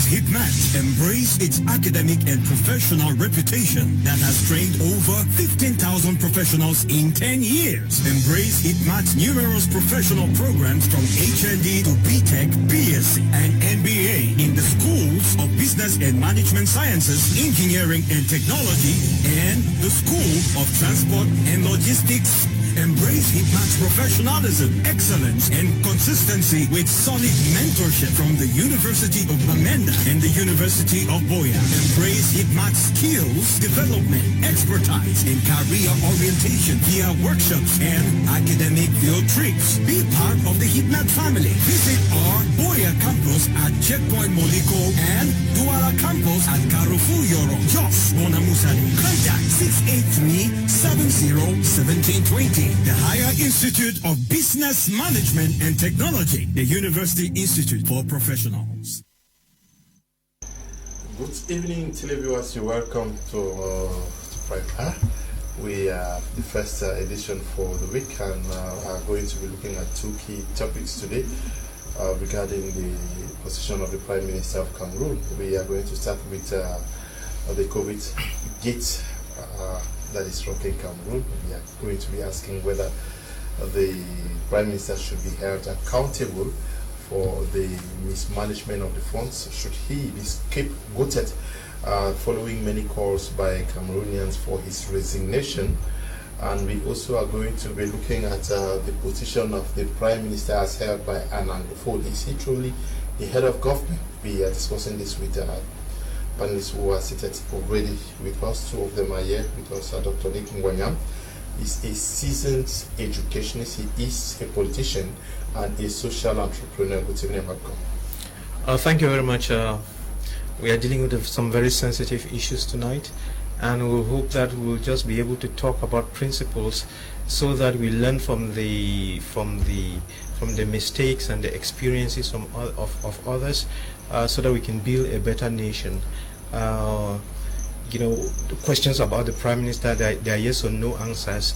HIPMAT, embrace its academic and professional reputation that has trained over 15,000 professionals in 10 years. Embrace HIPMAT's numerous professional programs from HND to BTech, BSc, and MBA in the schools of Business and Management Sciences, Engineering and Technology, and the School of Transport and Logistics. Embrace HIPMAT's professionalism, excellence, and consistency with solid mentorship from the University of Bamenda and the University of Boya. Embrace HIPMAT's skills, development, expertise, and career orientation via workshops and academic field trips. Be part of the HIPMAT family. Visit our Boya campus at Checkpoint Moliko and Douala campus at Carrefour Yoro, Jos, Bonamusali. Contact 683-70-1720. The Higher Institute of Business Management and Technology, the University Institute for Professionals. Good evening, televiewers. You're welcome to Prime. We are the first edition for the week, and are going to be looking at two key topics today regarding the position of the Prime Minister of Cameroon. We are going to start with the COVID gate that is rocking Cameroon. We are going to be asking whether the Prime Minister should be held accountable for the mismanagement of the funds. Should he be scapegoated following many calls by Cameroonians for his resignation? And we also are going to be looking at the position of the Prime Minister as held by an Anglophone. Is he truly the head of government? We are discussing this with panelists who are seated already with us. Two of them are here with us. Dr. Nick Ngwanyam is a seasoned educationist. He is a politician and a social entrepreneur. Good evening, welcome. Thank you very much. We are dealing with some very sensitive issues tonight, and we hope that we will just be able to talk about principles so that we learn from the mistakes and the experiences of others, so that we can build a better nation. The questions about the Prime Minister, they are yes or no answers,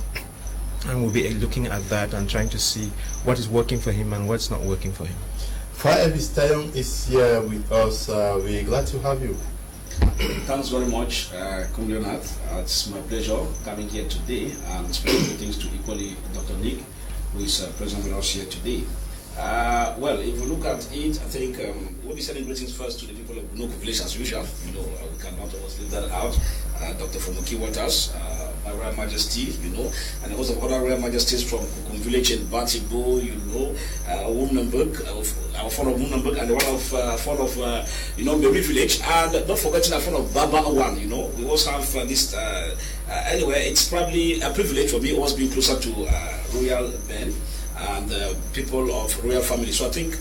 and we'll be looking at that and trying to see what is working for him and what's not working for him. Faevis Tayon is here with us. We're glad to have you. Thanks very much, Leonard. It's my pleasure coming here today and speaking things to equally Dr. Nick, who is present with us here today. Well, if we look at it, I think we'll be sending greetings first to the people of Bunoku Village as usual. We cannot always leave that out. Dr. Fomoki Waters, my Royal Majesty, and also other Royal Majesties from Kukum Village in Batibo, Wunenberg, our fond of Wunenberg, and the one of Berry Village, and not forgetting our fond of Baba One. We also have this. Anyway, it's probably a privilege for me always being closer to royal men and people of royal family. So I think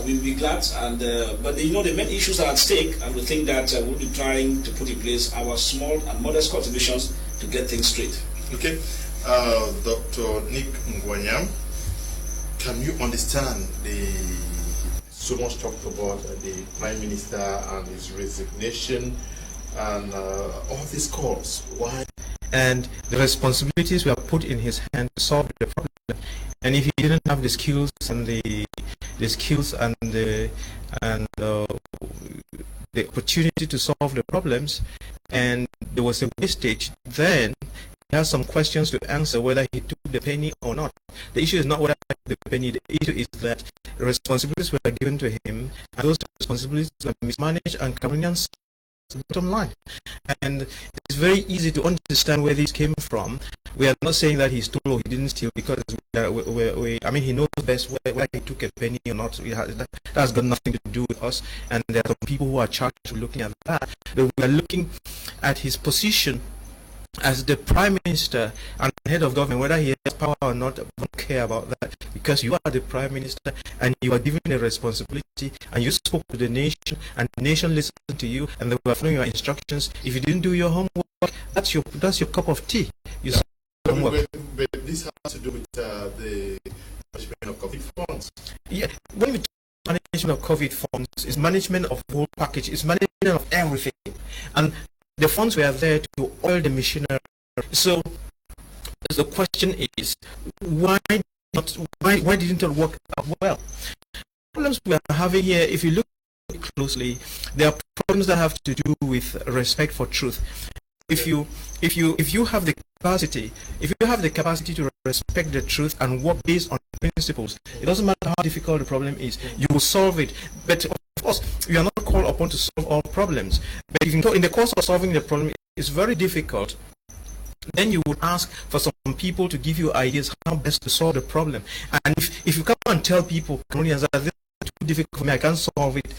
we'll be glad. And but the main issues are at stake, and we think that we'll be trying to put in place our small and modest contributions to get things straight. Okay, Dr. Nick Ngwanyam, can you understand the so much talked about the Prime Minister and his resignation and all these calls? Why? And the responsibilities were put in his hand to solve the problem. And if he didn't have the skills and the opportunity to solve the problems, and there was a wastage, then he has some questions to answer whether he took the penny or not. The issue is not whether he took the penny. The issue is that responsibilities were given to him, and those responsibilities were mismanaged, and Cameroonians bottom line. And it's very easy to understand where this came from. We are not saying that he stole or he didn't steal, because he knows best whether he took a penny or not. That has got nothing to do with us, and there are people who are charged with looking at that. But we are looking at his position as the Prime Minister and head of government. Whether he has power or not, I don't care about that, because you are the Prime Minister and you are given a responsibility, and you spoke to the nation, and the nation listened to you, and they were following your instructions. If you didn't do your homework, that's your cup of tea. But this has to do with the management of COVID funds. Yeah, when we talk management of COVID funds, it's management of the whole package, it's management of everything, and the funds were there to oil the machinery. So the question is, why didn't it work out well? Problems we are having here, if you look at closely, there are problems that have to do with respect for truth. If you have the capacity to respect the truth and work based on principles, it doesn't matter how difficult the problem is, you will solve it. But of course, you are not called upon to solve all problems. But if in the course of solving the problem, it's very difficult, then you would ask for some people to give you ideas how best to solve the problem. And if you come and tell people, Cameroonians, that this is too difficult for me, I can't solve it,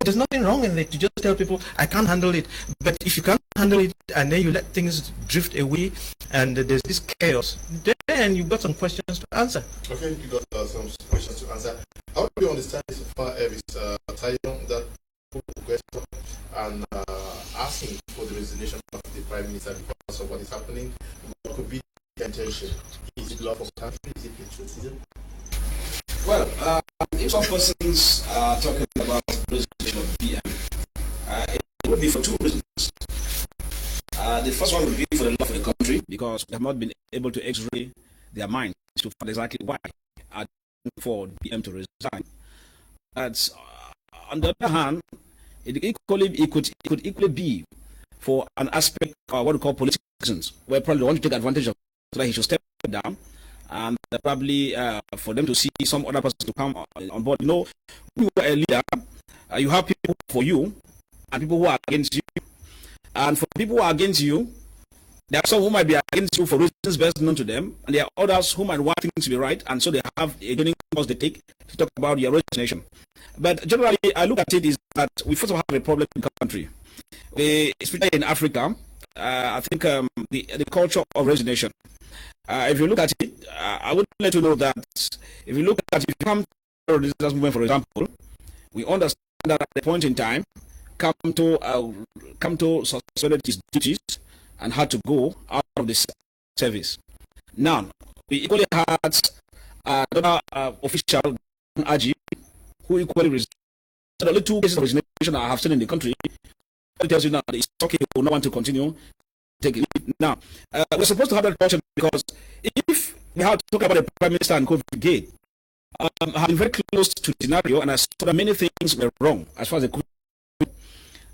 there's nothing wrong in it. You just tell people, I can't handle it. But if you can't handle it and then you let things drift away and there's this chaos, then you've got some questions to answer. Okay, you got some questions to answer. How do you understand this far as Tayon that question and asking for the resignation of the Prime Minister because of what is happening? What could be the intention? Is it love for the country? Is it patriotism? Well, if some persons are talking about resignation of the PM, it would be for two reasons. The first one would be for the love of the country, because they have not been able to x-ray their minds to find exactly why for the PM to resign. That's, on the other hand, it could equally be for an aspect of what we call political reasons, where probably they want to take advantage of so that he should step down, and probably for them to see some other person to come on board. When you are a leader, you have people for you and people who are against you. And for people who are against you, there are some who might be against you for reasons best known to them, and there are others who might want things to be right, and so they have a joining course they take to talk about your resignation. But generally, I look at it is that we first of all have a problem in the country. Especially in Africa, I think the culture of resignation. If you look at it, I would let you know that if you come to the resistance movement, for example, we understand that at the point in time, come to suspended his duties and had to go out of the service. Now, we equally had another official, Aji, who equally resigned. The only two cases of resignation I have seen in the country. It tells you now that it's okay, we will not want to continue taking it. Now, we're supposed to have that discussion because if we have to talk about the Prime Minister and COVID gate, have been very close to the scenario, and I saw that many things were wrong as far as the COVID.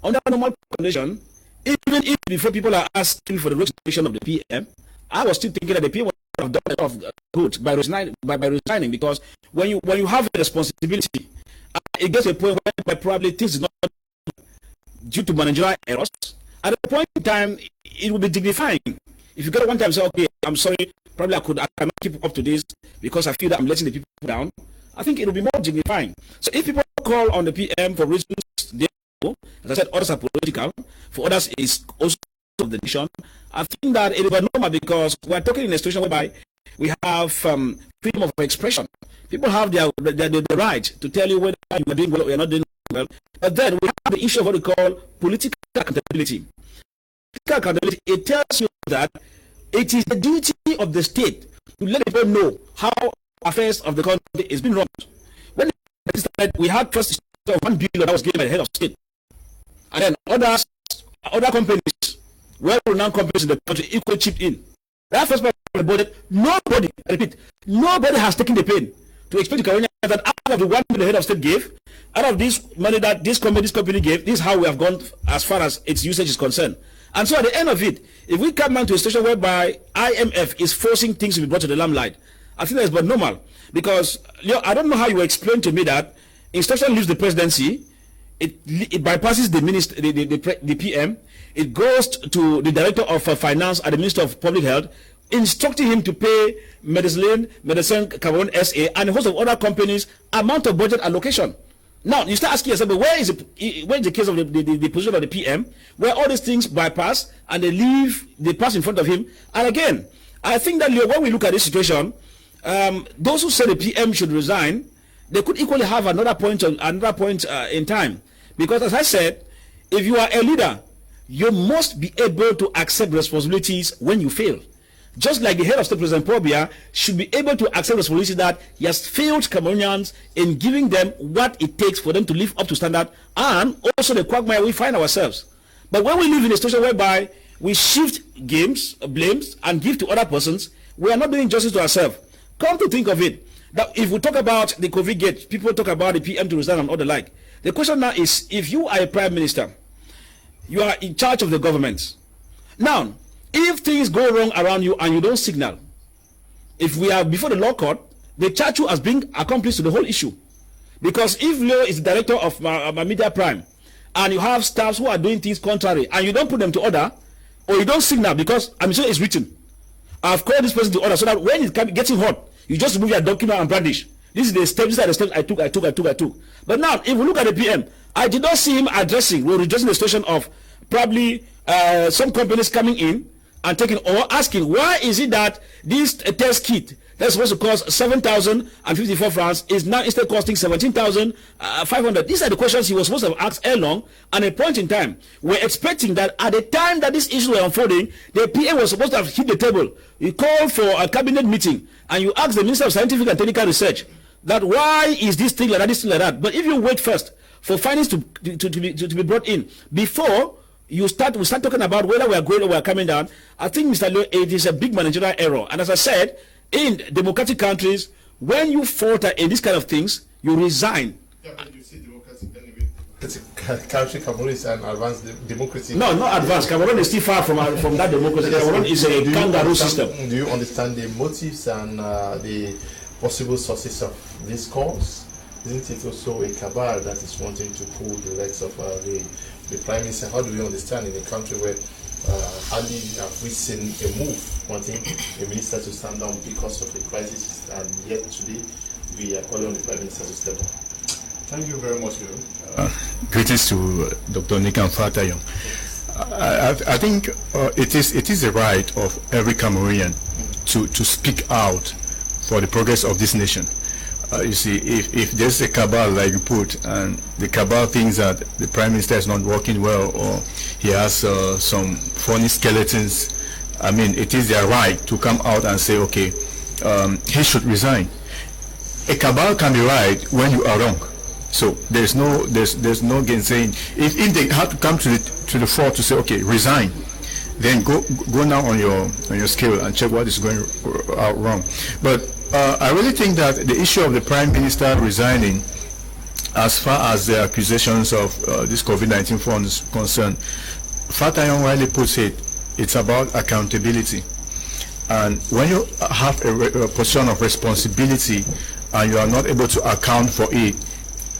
Under normal condition, even if before people are asking for the resignation of the PM, I was still thinking that the PM would have done a lot of good by resigning, because when you have a responsibility, it gets to a point where probably things is not due to managerial errors. At a point in time, it will be dignifying. If you get one time say, okay, I'm sorry, probably I cannot keep up to this because I feel that I'm letting the people down, I think it will be more dignifying. So if people call on the PM for reasons they know, as I said, others are political, for others is also of the nation, I think that it is normal, because we're talking in a situation whereby we have freedom of expression. People have the right to tell you whether you are doing well or you're not doing well. But then we have the issue of what we call political accountability. Political accountability, it tells you that it is the duty of the state to let people know how affairs of the country is being run. When it started, we had trust of $1 billion that was given by the head of state. And then other companies, well-renowned companies in the country, equally chipped in. That first part of the budget, nobody, I repeat, nobody has taken the pain to explain to Cameroonians that out of the $1 billion the head of state gave, out of this money that this company gave, this is how we have gone as far as its usage is concerned. And so at the end of it, if we come down to a situation whereby IMF is forcing things to be brought to the limelight, I think that's but normal. Because I don't know how you explain to me that instruction leaves the presidency, it bypasses the PM, it goes to the director of finance and the minister of public health, instructing him to pay Medicine Cameroon SA and a host of other companies amount of budget allocation. Now you start asking yourself, but where is the case of the position of the PM, where all these things bypass and they pass in front of him? And again, I think that when we look at this situation, those who say the PM should resign, they could equally have another point in time, because as I said, if you are a leader, you must be able to accept responsibilities when you fail. Just like the head of state, President Probia, should be able to accept responsibility that he has failed Cameroonians in giving them what it takes for them to live up to standard, and also the quagmire we find ourselves. But when we live in a situation whereby we shift blames, and give to other persons, we are not doing justice to ourselves. Come to think of it, that if we talk about the COVID gate, people talk about the PM to resign and all the like. The question now is, if you are a prime minister, you are in charge of the government. Now, if things go wrong around you and you don't signal, if we are before the law court, they charge you as being accomplice to the whole issue. Because if Leo is the director of Media Prime, and you have staffs who are doing things contrary, and you don't put them to order, or you don't signal, because I'm sure it's written, I've called this person to order, so that when it's getting hot, you just remove your document and brandish. These are the steps I took. But now, if we look at the PM, I did not see him addressing the situation of probably some companies coming in and taking, or asking, why is it that this test kit that's supposed to cost 7,054 francs is now instead costing 17,500? These are the questions he was supposed to have asked along. And at a point in time, we're expecting that at the time that this issue were unfolding, the PM was supposed to have hit the table. You called for a cabinet meeting and you asked the Minister of Scientific and Technical Research that why is this thing like that, this thing like that. But if you wait first for findings to be brought in before we start talking about whether we are going or we are coming down, I think, Mr. Leo, it is a big managerial error. And as I said, in democratic countries, when you falter in these kind of things, you resign. Yeah, but you see democratic country, Cameroon is an advanced democracy. No, not advanced. Cameroon is still far from that democracy. Yes, Cameroon is a kangaroo system. Do you understand the motives and the possible sources of this cause? Isn't it also a cabal that is wanting to pull the legs of the Prime Minister? How do we understand in a country where hardly have we seen a move wanting a minister to stand down because of the crisis, and yet today we are calling on the Prime Minister to step up? Thank you very much, Leo. Greetings to Dr. Nick and Fatayon. I think it is the right of every Cameroonian to speak out for the progress of this nation. You see, if there's a cabal, like you put, and the cabal thinks that the Prime Minister is not working well, or he has some funny skeletons, I mean, it is their right to come out and say, okay, he should resign. A cabal can be right when you are wrong. So there's no gainsaying. If they have to come to the fore to say, okay, resign, then go now on your scale and check what is going wrong. But I really think that the issue of the Prime Minister resigning, as far as the accusations of this COVID-19 fund is concerned, Fatayon rightly puts it, it's about accountability. And when you have a position of responsibility and you are not able to account for it,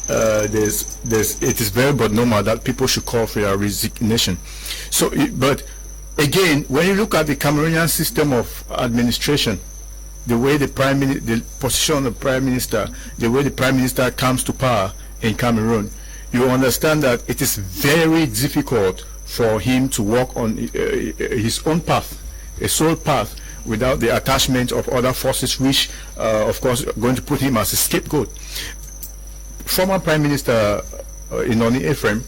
it is very but normal that people should call for your resignation. So, but again, when you look at the Cameroonian system of administration, the way the position of the Prime Minister, the way the Prime Minister comes to power in Cameroon, you understand that it is very difficult for him to walk on his own path, a sole path, without the attachment of other forces, which, of course, are going to put him as a scapegoat. Former Prime Minister Inoni Ephraim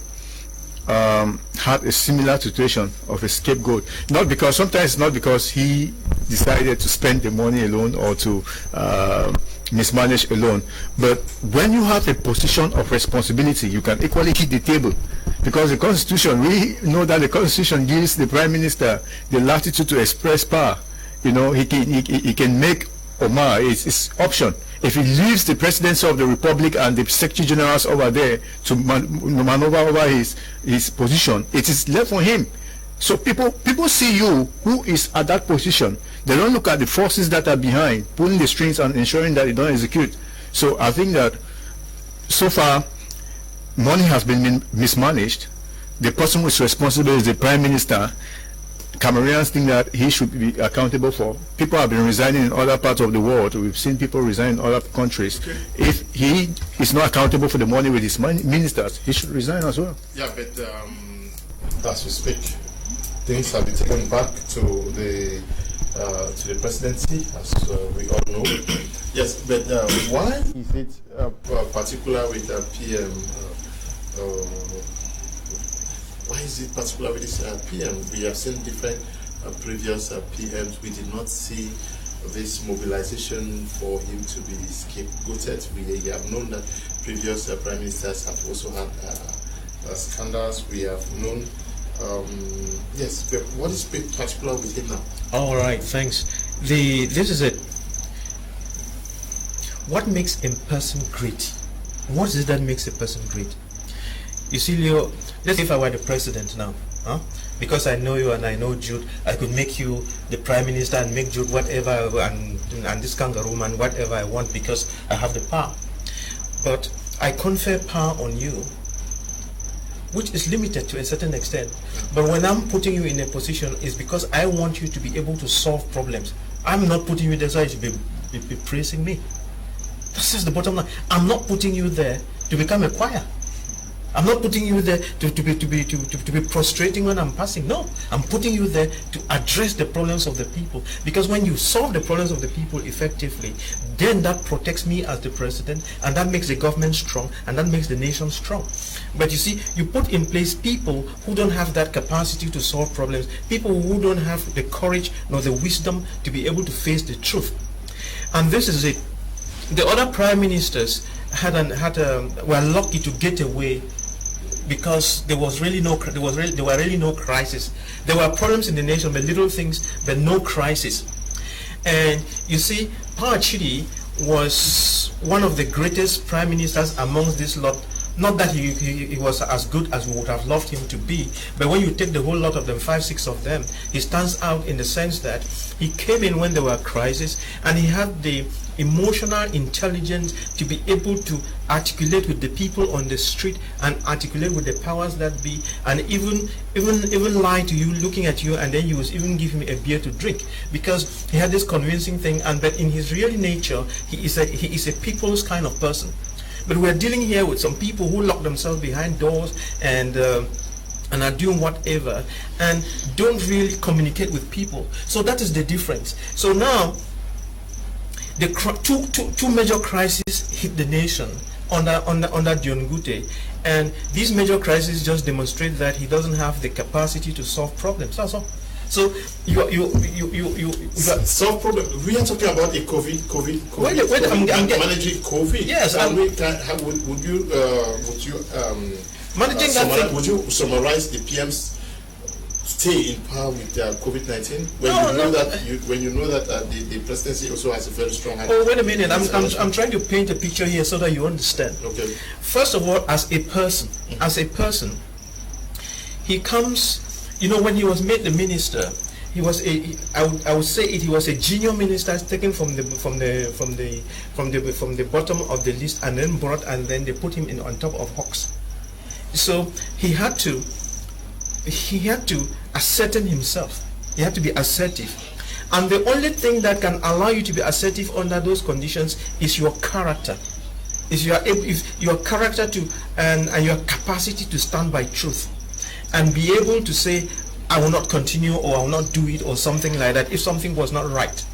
had a similar situation of a scapegoat. Sometimes not because he decided to spend the money alone or to mismanage alone, but when you have a position of responsibility, you can equally hit the table, because the Constitution, we know that the Constitution gives the Prime Minister the latitude to express power. You know, he can make Omar, it's option. If he leaves the presidency of the republic and the secretary generals over there to maneuver over his position, it is left for him. So people see you who is at that position. They don't look at the forces that are behind, pulling the strings and ensuring that they don't execute. So I think that so far money has been mismanaged. The person who is responsible is the Prime Minister. Cameroonians think that he should be accountable for. People have been resigning in other parts of the world. We've seen people resign in other countries. Okay. If he is not accountable for the money with his ministers, he should resign as well. Yeah, but as we speak, things have been taken back to the presidency, as we all know. Yes, but why is it particular with PM? Why is it particular with this PM? We have seen different previous PMs. We did not see this mobilization for him to be scapegoated. We have known that previous prime ministers have also had scandals. We have known, yes, but what is particular with him now? All right, thanks. This is it. What makes a person great? What is it that makes a person great? You see, Leo, let's say if I were the president now, because I know you and I know Jude, I could make you the prime minister and make Jude whatever, and this kangaroo man whatever I want because I have the power. But I confer power on you, which is limited to a certain extent. But when I'm putting you in a position, it's because I want you to be able to solve problems. I'm not putting you there so you should be praising me. That's just the bottom line. I'm not putting you there to become a choir. I'm not putting you there to be prostrating when I'm passing. No, I'm putting you there to address the problems of the people. Because when you solve the problems of the people effectively, then that protects me as the president, and that makes the government strong, and that makes the nation strong. But you see, you put in place people who don't have that capacity to solve problems, people who don't have the courage nor the wisdom to be able to face the truth. And this is it. The other prime ministers were lucky to get away because there were really no crisis. There were problems in the nation, but little things, but no crisis. And you see, Chidi was one of the greatest prime ministers amongst this lot. Not that he was as good as we would have loved him to be, but when you take the whole lot of them, 5, 6 of them, he stands out in the sense that he came in when there were crises, and he had the emotional intelligence to be able to articulate with the people on the street and articulate with the powers that be, and even lie to you, looking at you, and then you was even give him a beer to drink, because he had this convincing thing. And but in his real nature, he is a people's kind of person. But we're dealing here with some people who lock themselves behind doors and are doing whatever and don't really communicate with people. So that is the difference. So now, the two major crises hit the nation under Dion Gute, and these major crises just demonstrate that he doesn't have the capacity to solve problems. That's all. So you solve problem. We are talking about a COVID. Wait, I'm managing COVID. Yes. Would you managing that thing? Would you summarize the PM's stay in power with COVID-19 when you know that the presidency also has a very strong hand? Oh, wait a minute. I'm trying to paint a picture here so that you understand. Okay. First of all, as a person, he comes. You know, when he was made the minister, he was I would say he was a junior minister taken from the bottom of the list and then brought, and then they put him in on top of Hawks. So he had to ascertain himself. He had to be assertive. And the only thing that can allow you to be assertive under those conditions is your character. Is your character and your capacity to stand by truth and be able to say, I will not continue, or I will not do it, or something like that if something was not right.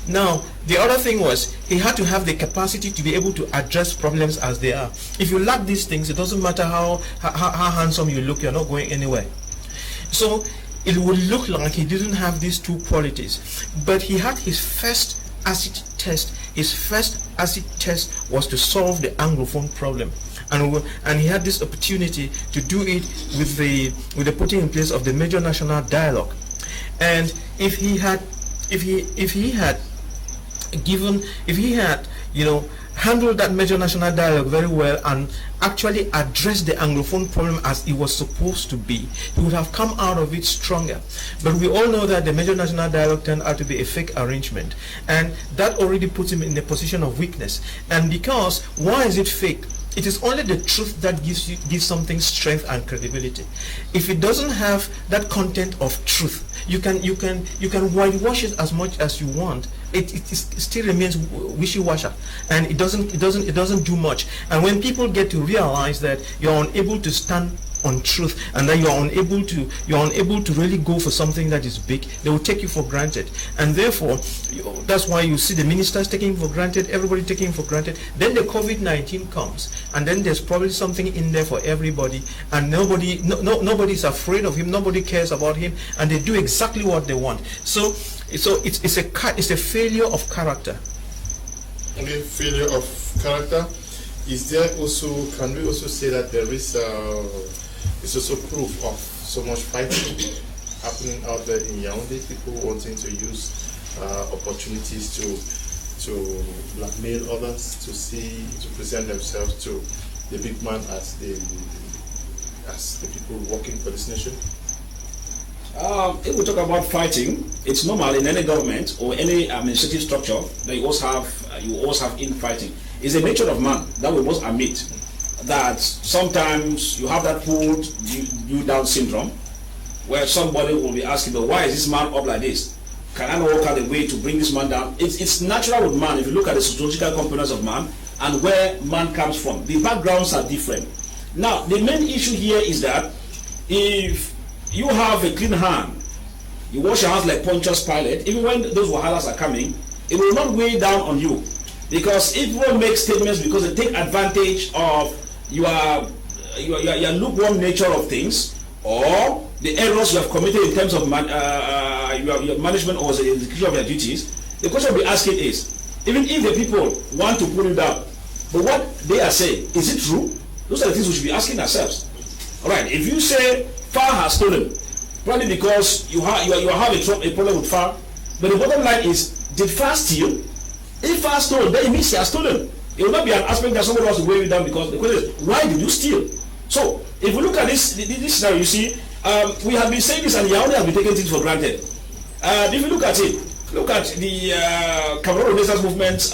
Now, the other thing was, he had to have the capacity to be able to address problems as they are. If you lack these things, it doesn't matter how handsome you look, you're not going anywhere. So it would look like he didn't have these two qualities. But he had his first acid test. His first acid test was to solve the Anglophone problem. And he had this opportunity to do it with the putting in place of the major national dialogue. And if he had handled that major national dialogue very well and actually addressed the Anglophone problem as it was supposed to be, he would have come out of it stronger. But we all know that the major national dialogue turned out to be a fake arrangement, and that already puts him in a position of weakness. And because, why is it fake? It is only the truth that gives something strength and credibility. If it doesn't have that content of truth, you can whitewash it as much as you want. It still remains wishy-washy, and it doesn't do much. And when people get to realize that you're unable to stand on truth and that you're unable to really go for something that is big, they will take you for granted. And therefore, that's why you see the ministers taking for granted, everybody taking for granted. Then the COVID-19 comes, and then there's probably something in there for everybody, and nobody's afraid of him, nobody cares about him, and they do exactly what they want. So it's a failure of character. Okay, failure of character. Is there also, can we also say that there is also proof of so much fighting happening out there in Yaoundé, people wanting to use opportunities to blackmail others, to present themselves to the big man as the as the people working for this nation? If we talk about fighting, it's normal in any government or any administrative structure that you always have infighting. It's the nature of man that we must admit that sometimes you have that pulled you down syndrome, where somebody will be asking, but why is this man up like this? Can I not work out a way to bring this man down? It's natural with man. If you look at the sociological components of man and where man comes from, the backgrounds are different. Now, the main issue here is that if you have a clean hand, you wash your hands like Pontius Pilate, even when those wahalas are coming, it will not weigh down on you. Because if people make statements because they take advantage of your lukewarm nature of things, or the errors you have committed in terms of your management or the execution of your duties, the question we'll be asking is, even if the people want to pull you down, but what they are saying, is it true? Those are the things we should be asking ourselves. All right, if you say FAR has stolen, probably because you have a problem with FAR, but the bottom line is, did FAR steal? If FAR stole, then it means he has stolen. It will not be an aspect that somebody wants to weigh you down, because the question is, why did you steal? So, if we look at this scenario, you see, we have been saying this, and Yaoundé has been taking things for granted. If you look at it, look at the Cameroon Renaissance Movement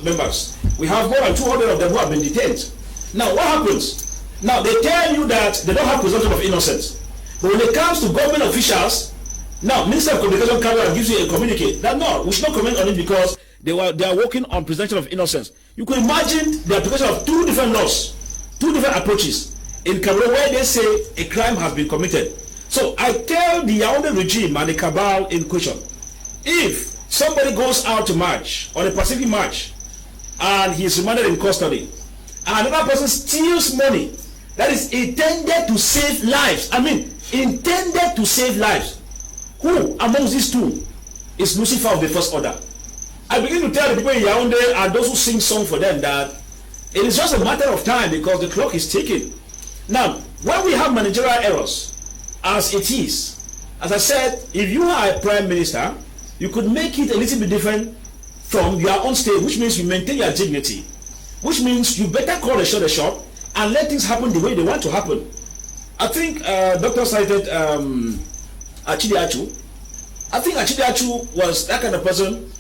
members. We have more than 200 of them who have been detained. Now, what happens? Now, they tell you that they don't have presumption of innocence. But when it comes to government officials, now, Minister of Communication Cameroun gives you a communique that no, we should not comment on it because they are working on presumption of innocence. You could imagine the application of two different laws, two different approaches in Cameroon where they say a crime has been committed. So I tell the Yaoundé regime and the cabal in question, if somebody goes out to march on a Pacific march and he is remanded in custody, and another person steals money that is intended to save lives, intended to save lives, who amongst these two is Lucifer of the first order? I begin to tell the people in Yaoundé and those who sing song for them that it is just a matter of time because the clock is ticking. Now, when we have managerial errors, as it is, as I said, if you are a prime minister, you could make it a little bit different from your own state, which means you maintain your dignity, which means you better call a shot and let things happen the way they want to happen. I think Dr. cited Achidiachu. I think Achidiachu was that kind of person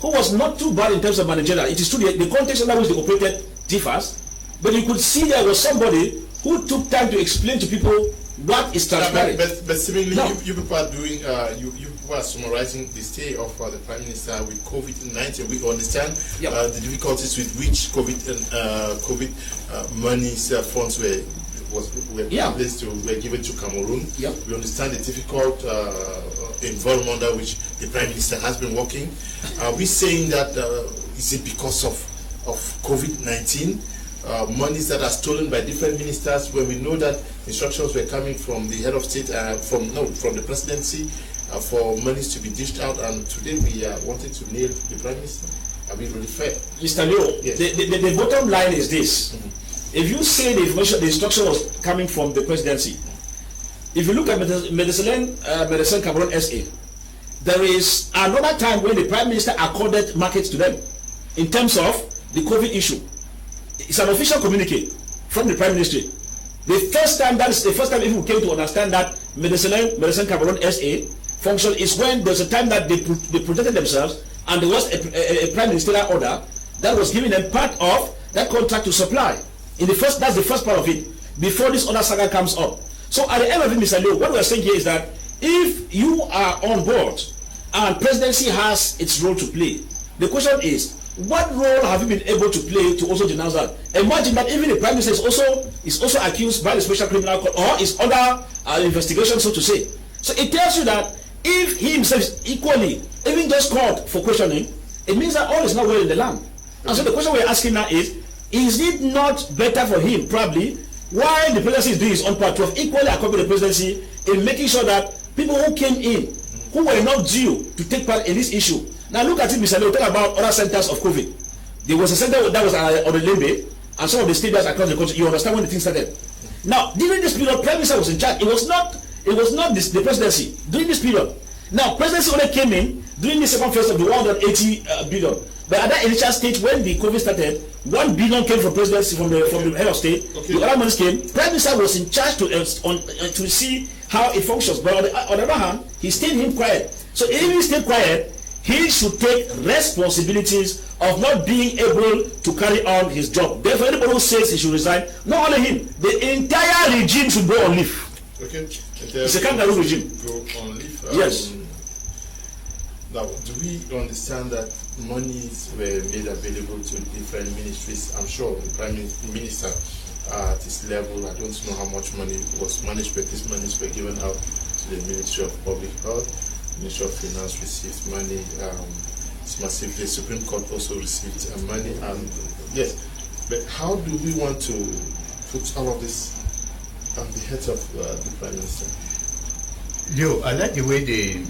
who was not too bad in terms of managerial. It is true the context under which they operated differs, but you could see there was somebody who took time to explain to people what is transparent. But seemingly, you people are doing, you people are summarizing the stay of the Prime Minister with COVID-19. We understand the difficulties with which COVID monies, funds were given to Cameroon. We understand the difficult environment under which the Prime Minister has been working. Are we saying that is it because of COVID-19? Monies that are stolen by different ministers, when we know that instructions were coming from the head of state, from the presidency, for monies to be dished out, and today we are wanting to nail the Prime Minister. Are we really fair? Mr. Leo, yes. the bottom line is this. If you say the instruction was coming from the presidency, if you look at Medicine Cameroun SA, there is another time when the Prime Minister accorded markets to them in terms of the COVID issue. It's an official communique from the Prime Ministry. That is the first time people came to understand that Medicine Cameroun SA function is when there's a time that they protected themselves, and there was a Prime Ministerial order that was giving them part of that contract to supply. That's the first part of it, before this other saga comes up. So at the end of it, Mr. Leo, what we're saying here is that if you are on board and presidency has its role to play, the question is, what role have you been able to play to also denounce that? Imagine that even the Prime Minister is also accused by the Special Criminal Court or is under investigation, so to say. So it tells you that if he himself is equally, even just called for questioning, it means that all is not well in the land. And so the question we're asking now is it not better for him, probably, while the presidency is doing his own part, to have equally accompanied the presidency in making sure that people who came in, who were not due to take part in this issue. Now look at it, Mr. Leo, talk about other centers of COVID. There was a center that was on the Lembe, and some of the stadiums across the country. You understand when the thing started. Now, during this period, Prime Minister was in charge. It was not the presidency. During this period. Now, presidency only came in during the second phase of the 180 billion. But at that initial stage, when the COVID started, 1 billion came from presidency from the head of state. Okay. The other money came. Prime Minister was in charge to see how it functions. But on the other hand, he stayed him quiet. So if he stayed quiet, he should take responsibilities of not being able to carry on his job. Therefore, anybody who says he should resign, not only him, the entire regime should go on leave. Okay. It's a kangaroo regime. Go on leave. Yes. Now, do we understand that monies were made available to different ministries? I'm sure the Prime Minister at this level, I don't know how much money was managed, but these monies were given out to the Ministry of Public Health. Ministry of Finance received money. It's massive. The Supreme Court also received money. And yes, but how do we want to put all of this on the head of the Prime Minister? Yo, I like the way the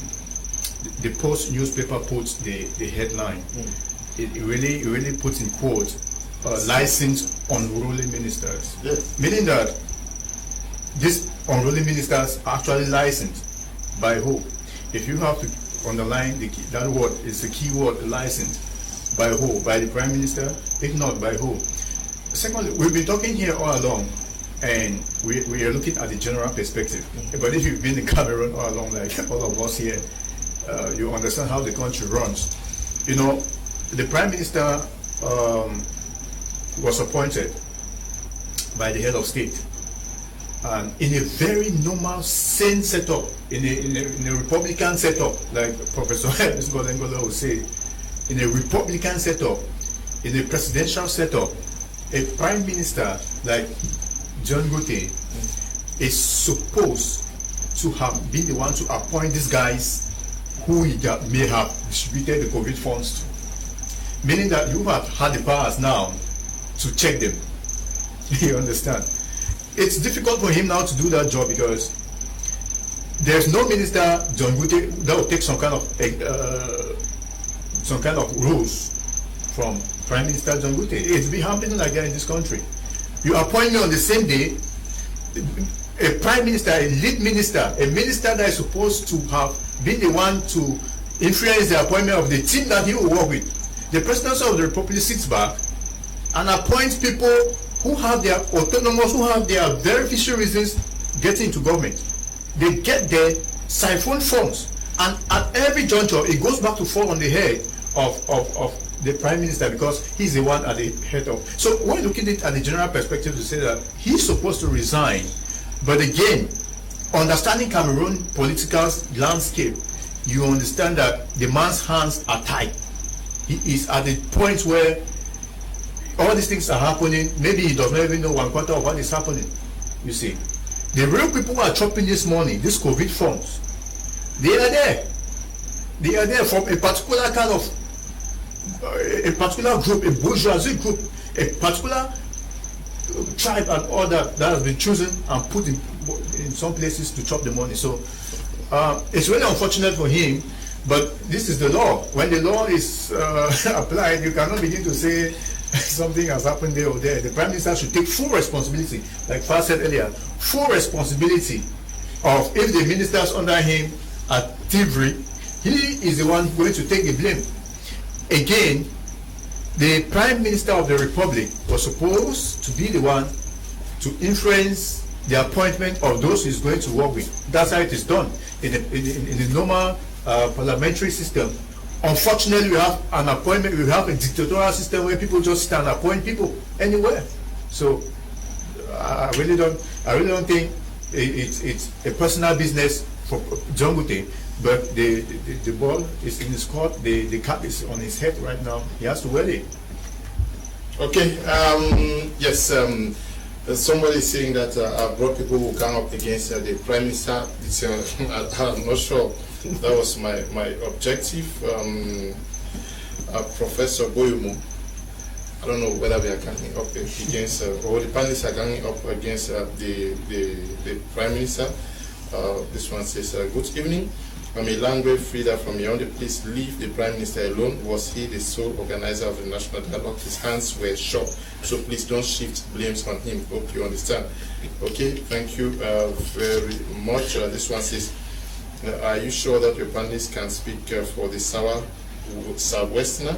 Post newspaper puts the headline. It really puts in quote licensed unruly ministers. Yes. Meaning that these unruly ministers are actually licensed by who? If you have to underline that word, is the key word, licensed by who? By the Prime Minister? If not, by who? Secondly, we've been talking here all along, and we are looking at the general perspective. But if you've been in Cameroon all along, like all of us here, you understand how the country runs. You know, the Prime Minister was appointed by the head of state, and in a very normal, sane setup, in a Republican setup, like Professor Anglophone would say, in a Republican setup, in a presidential setup, a Prime Minister like John Gote is supposed to have been the one to appoint these guys who he may have distributed the COVID funds to. Meaning that you have had the powers now to check them. You understand? It's difficult for him now to do that job because there's no minister, John Gote, that will take some kind of rules from Prime Minister John Gote. It's been happening like that in this country. You appoint me on the same day, a Prime Minister, a lead minister, a minister that is supposed to have been the one to influence the appointment of the team that he will work with. The Presidency of the Republic sits back and appoints people who have their autonomous, who have their very official reasons getting into government. They get there, siphon funds, and at every juncture it goes back to fall on the head of the Prime Minister because he's the one at the head of. So we're looking at the general perspective to say that he's supposed to resign, but again, understanding Cameroon political landscape, you understand that the man's hands are tied. He is at the point where all these things are happening. Maybe he does not even know 1/4 of what is happening. You see, the real people who are chopping this money, these COVID funds, they are there. They are there from a particular kind of, a particular group, a bourgeoisie group, a particular tribe and all that has been chosen and put in some places to chop the money. So it's really unfortunate for him, but this is the law. When the law is applied, you cannot begin to say something has happened there or there. The Prime Minister should take full responsibility, like Far said earlier, full responsibility of if the ministers under him are thievery, he is the one going to take the blame. Again, the Prime Minister of the Republic was supposed to be the one to influence the appointment of those he's going to work with. That's how it is done in the normal parliamentary system. Unfortunately, we have an appointment, we have a dictatorial system where people just stand and appoint people anywhere. So I really don't think it's a personal business for John Gote, but the ball is in his court, the cap is on his head right now. He has to wear it. Okay, yes, somebody is saying that I brought people who come up against the Prime Minister. I'm not sure that was my objective. Professor Boyumu, I don't know whether we are coming up against, or the panelists are coming up against the Prime Minister. This one says, good evening. I'm a language Frida from Yaoundé. Please leave the Prime Minister alone. Was he the sole organizer of the national dialogue? His hands were short, so please don't shift blames on him. Hope you understand. Okay, thank you very much. This one says, are you sure that your panelists can speak for the Southwesterner?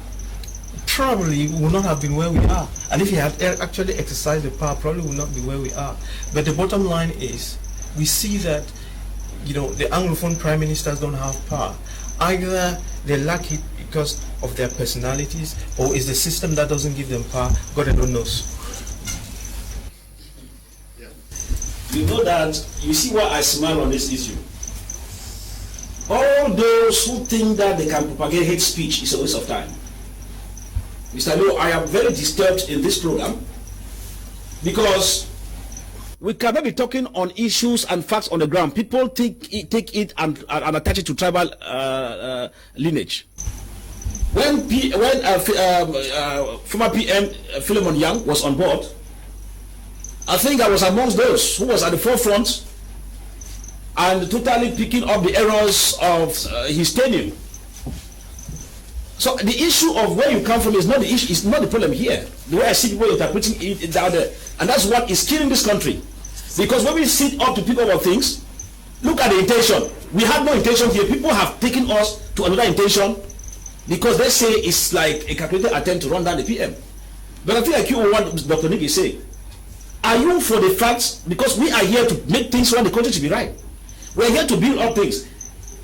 probably would not have been where we are. And if he had actually exercised the power, probably would not be where we are. But the bottom line is, we see that, you know, the Anglophone prime ministers don't have power. Either they lack it because of their personalities, or is the system that doesn't give them power. God alone knows. You know that, you see why I smile on this issue. All those who think that they can propagate hate speech is a waste of time. Mr. Leo, I am very disturbed in this program because we cannot be talking on issues and facts on the ground. People take it and attach it to tribal lineage. When former PM Philemon Young was on board, I think I was amongst those who was at the forefront and totally picking up the errors of his tenure. So the issue of where you come from is not the issue, it's not the problem here. The way I see people interpreting it down there, and that's what is killing this country. Because when we sit up to people about things, look at the intention. We had no intention here. People have taken us to another intention because they say it's like a calculated attempt to run down the PM. But I feel like you what Dr. Nick is saying. Are you for the facts? Because we are here to make things run the country to be right. We are here to build up things.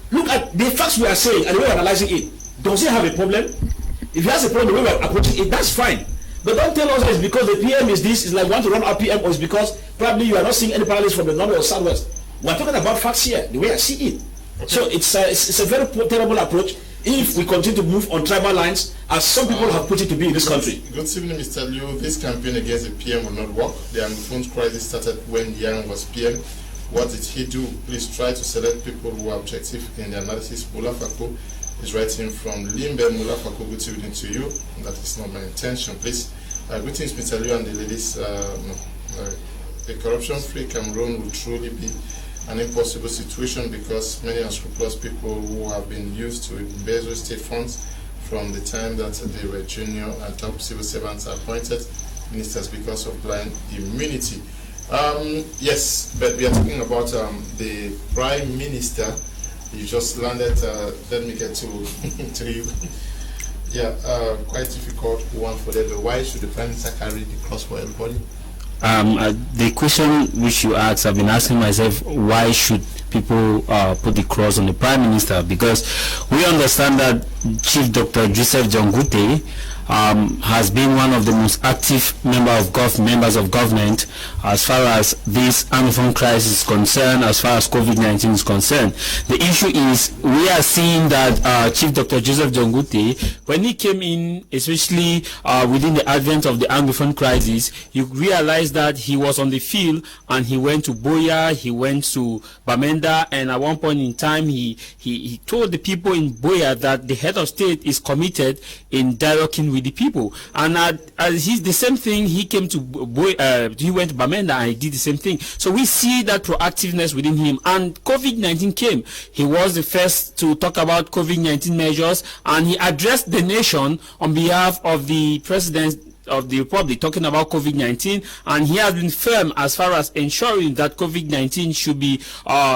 Look at the facts we are saying and the way we are analyzing it. Does he have a problem? If he has a problem, the way we are approaching it, that's fine. But don't tell us it's because the PM is this, it's like want to run our PM, or it's because probably you are not seeing any parallels from the north or southwest. We are talking about facts here, the way I see it. Okay. So it's a very terrible approach if we continue to move on tribal lines, as some people have put it to be in this country. Good evening, Mr. Liu. This campaign against the PM will not work. The Anglophone crisis started when Yang was PM. What did he do? Please try to select people who are objective in the analysis. Mulafako is writing from Limbe. Mulafako, good evening to you. That is not my intention, please. Greetings, Mr. Liu and the ladies. A corruption-free Cameroon will truly be an impossible situation because many unscrupulous people who have been used to embezzle state funds from the time that they were junior and top civil servants are appointed ministers because of blind immunity. Yes, but we are talking about the Prime Minister. You just landed, let me get to you. Yeah, quite difficult one for them. But why should the Prime Minister carry the cross for everybody? The question which you asked, I've been asking myself, why should people put the cross on the Prime Minister? Because we understand that Chief Dr. Joseph Jongute has been one of the most active members of government as far as this Anglophone crisis is concerned, as far as COVID-19 is concerned. The issue is we are seeing that Chief Dr. Joseph Jongute, when he came in, especially within the advent of the Anglophone crisis, you realize that he was on the field and he went to Boya, he went to Bamenda, and at one point in time he told the people in Boya that the head of state is committed in dialoguing with the people. And he's the same thing, he came to he went to Bamenda and he did the same thing. So we see that proactiveness within him. And COVID-19 came. He was the first to talk about COVID-19 measures, and he addressed the nation on behalf of the president of the Republic, talking about COVID-19, and he has been firm as far as ensuring that COVID-19 should be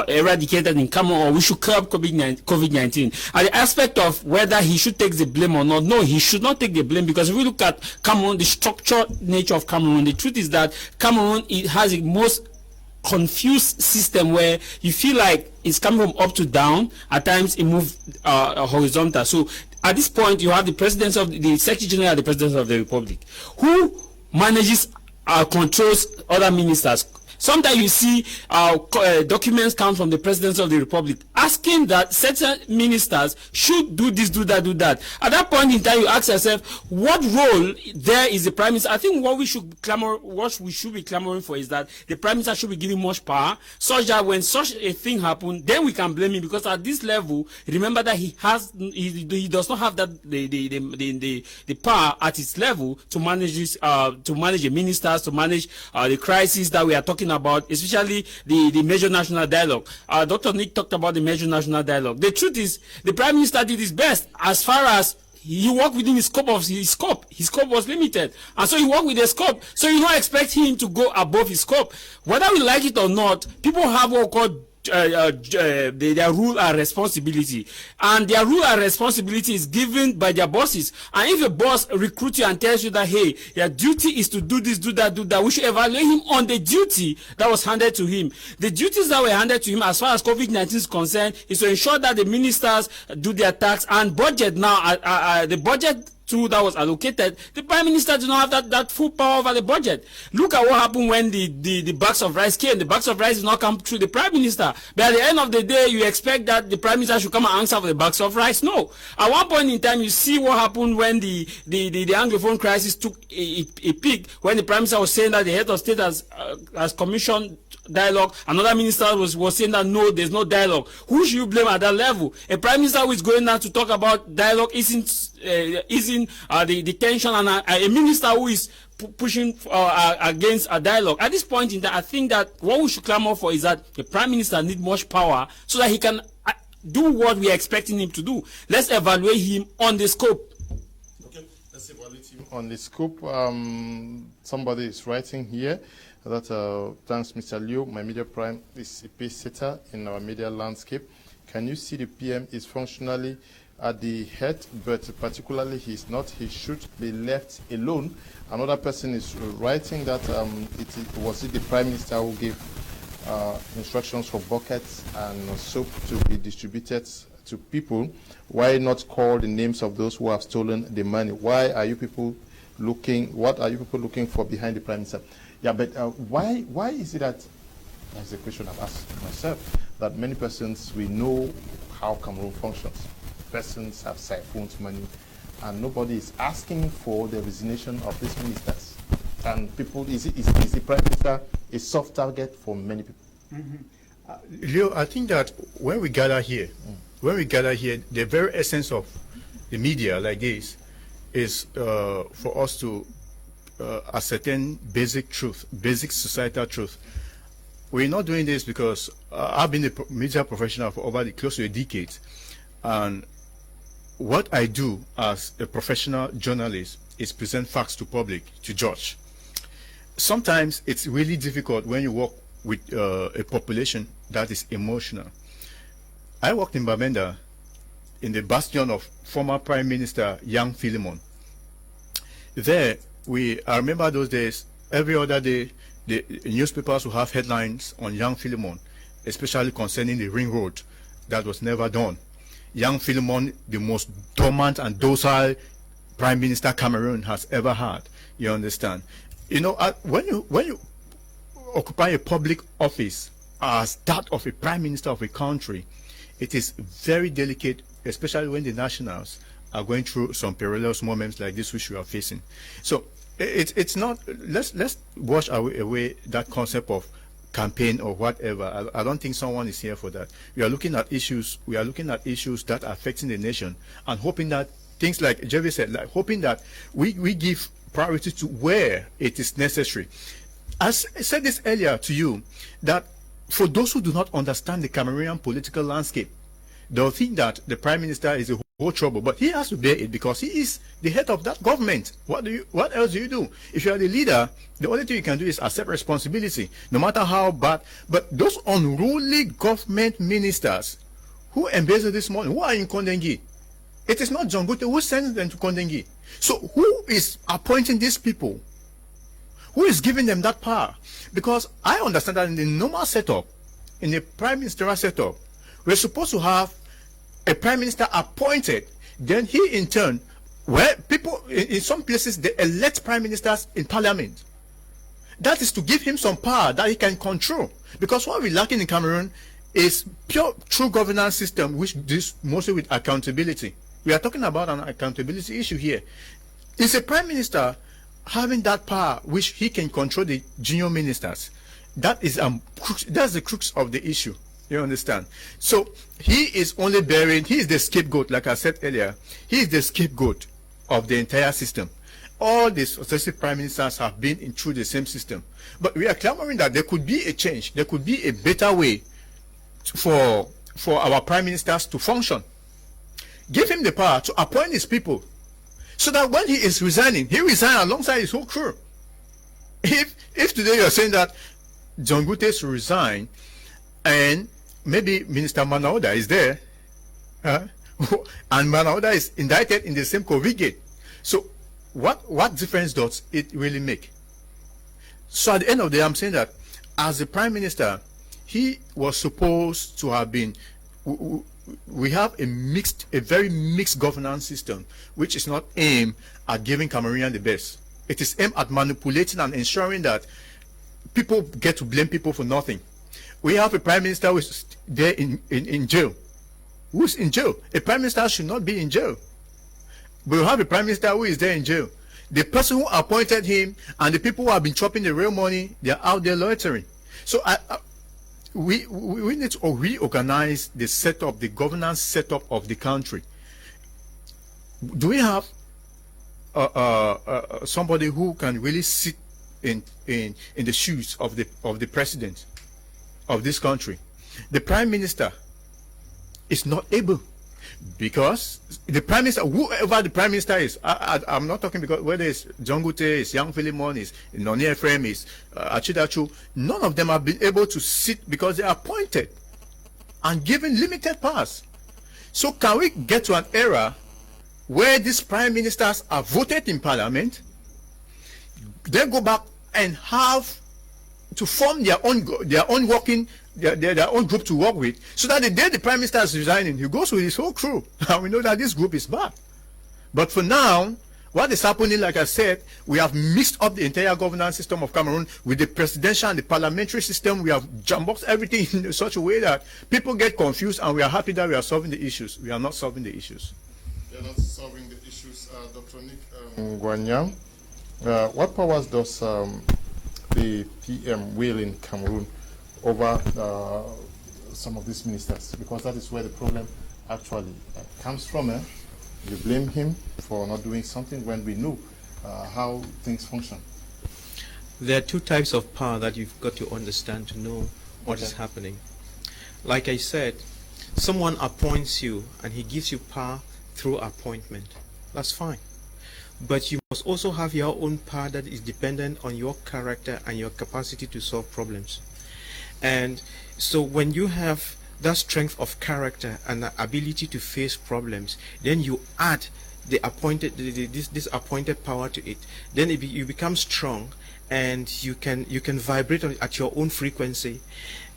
eradicated in Cameroun, or we should curb COVID-19. And the aspect of whether he should take the blame or not, no, he should not take the blame, because if we look at Cameroon, the structured nature of Cameroon, the truth is that Cameroon, it has the most confused system where you feel like it's coming from up to down. At times it moves horizontal. So at this point, you have the president of the Secretary General, the President of the Republic, who manages, controls other ministers. Sometimes you see documents come from the President of the Republic asking that certain ministers should do this, do that, do that. At that point in time, you ask yourself, what role there is the Prime Minister? I think what we should be clamoring for is that the Prime Minister should be given much power, such that when such a thing happens, then we can blame him, because at this level, remember that he does not have that the power at his level to manage this, to manage the ministers, to manage the crisis that we are talking about, especially the major national dialogue. Dr. Nick talked about the major national dialogue. The truth is, the Prime Minister did his best as far as he worked within the scope of his scope. His scope was limited, and so he worked with the scope. So you don't expect him to go above his scope. Whether we like it or not, people have what called their rule and responsibility, and their rule and responsibility is given by their bosses. And if a boss recruits you and tells you that, hey, your duty is to do this, do that, we should evaluate him on the duty that was handed to him. The duties that were handed to him as far as COVID-19 is concerned is to ensure that the ministers do their tax and budget. Now the budget tool that was allocated, the Prime Minister did not have that full power over the budget. Look at what happened when the bags of rice came. The bags of rice did not come through the Prime Minister. But at the end of the day, you expect that the Prime Minister should come and answer for the bags of rice? No. At one point in time, you see what happened when the Anglophone crisis took a peak, when the Prime Minister was saying that the head of state has commissioned dialogue. Another minister was saying that no, there's no dialogue. Who should you blame at that level? A Prime Minister who is going down to talk about dialogue isn't the tension, and a minister who is pushing against a dialogue. At this point in time, I think that what we should clamor for is that the Prime Minister needs much power so that he can do what we are expecting him to do. Let's evaluate him on the scope. Okay, let's evaluate him on the scope. Somebody is writing here that thanks Mr. Liu, my media prime is a pace setter in our media landscape. Can you see the PM is functionally at the head, but particularly he's not, he should be left alone. Another person is writing that was it the Prime Minister who gave instructions for buckets and soap to be distributed to people? Why not call the names of those who have stolen the money? Why are you people looking, what are you people looking for behind the Prime Minister? Yeah, but why is it that, that's the question I've asked myself, that many persons, we know how Cameroon functions. Persons have siphoned money, and nobody is asking for the resignation of these ministers. And people, is the Prime Minister a soft target for many people? Leo, I think that when we gather here, the very essence of the media like this is for us to ascertain basic truth, basic societal truth. We're not doing this because I've been a media professional for over close to a decade, and what I do as a professional journalist is present facts to public to judge. Sometimes it's really difficult when you work with a population that is emotional. I worked in Bamenda, in the bastion of former Prime Minister Young Philemon. There, I remember those days, every other day, the newspapers will have headlines on Young Philemon, especially concerning the ring road that was never done. Young Philemon, the most dormant and docile Prime Minister Cameroon has ever had. You understand? You know, when you occupy a public office as that of a Prime Minister of a country, it is very delicate, especially when the nationals are going through some perilous moments like this which we are facing. So it's not, let's wash away that concept of campaign or whatever. I don't think someone is here for that. We are looking at issues that are affecting the nation, and hoping that things like Jerry said, like hoping that we give priority to where it is necessary. As I said this earlier to you, that for those who do not understand the Cameroonian political landscape, they'll think that the Prime Minister is a whole trouble, but he has to bear it because he is the head of that government. What else do you do? If you are the leader, the only thing you can do is accept responsibility, no matter how bad. But those unruly government ministers who embezzle this money, who are in Kondengi, it is not John Gute who sends them to Kondengi. So who is appointing these people? Who is giving them that power? Because I understand that in the normal setup, in the prime ministerial setup, we're supposed to have a prime minister appointed, then he in turn, where people in some places they elect prime ministers in parliament. That is to give him some power that he can control. Because what we're lacking in Cameroon is pure true governance system, which deals mostly with accountability. We are talking about an accountability issue here. Is a prime minister having that power which he can control the junior ministers? That is that's the crux of the issue. You understand? So he is only bearing, he is the scapegoat, like I said earlier. He is the scapegoat of the entire system. All the successive prime ministers have been through the same system. But we are clamoring that there could be a change. There could be a better way for our prime ministers to function. Give him the power to appoint his people, so that when he is resigning, he resigns alongside his whole crew. If today you are saying that John Gute should resign, and maybe Minister Manauda is there, and Manauda is indicted in the same brigade. So what difference does it really make? So at the end of the day, I'm saying that as the Prime Minister, he was supposed to have been, we have a very mixed governance system, which is not aimed at giving Cameroonians the best. It is aimed at manipulating and ensuring that people get to blame people for nothing. We have a Prime Minister who is there in jail. Who's in jail? A Prime Minister should not be in jail. We have a Prime Minister who is there in jail. The person who appointed him and the people who have been chopping the real money, they are out there loitering. So we need to reorganize the setup, the governance setup of the country. Do we have somebody who can really sit in the shoes of the president of this country? The Prime Minister is not able, because the Prime Minister, whoever the Prime Minister is, I'm not talking because whether it's John Gute, it's Young Philemon, it's Noni Ephraim, it's Achidachu, none of them have been able to sit because they are appointed and given limited powers. So can we get to an era where these Prime Ministers are voted in Parliament, then go back and have to form their own working, their own group to work with, so that the day the Prime Minister is resigning, he goes with his whole crew, and we know that this group is bad. But for now, what is happening, like I said, we have mixed up the entire governance system of Cameroon with the presidential and the parliamentary system. We have jumboxed everything in such a way that people get confused, and we are happy that we are solving the issues. We are not solving the issues. We are not solving the issues. Dr. Nick Nguanyam, what powers does the PM wield in Cameroon over some of these ministers? Because that is where the problem actually comes from. You blame him for not doing something when we know how things function. There are two types of power that you've got to understand to know what is happening. Like I said, someone appoints you and he gives you power through appointment. That's fine. But you must also have your own power that is dependent on your character and your capacity to solve problems. And so when you have that strength of character and the ability to face problems, then you add the appointed this appointed power to it. Then you become strong, and you can vibrate at your own frequency,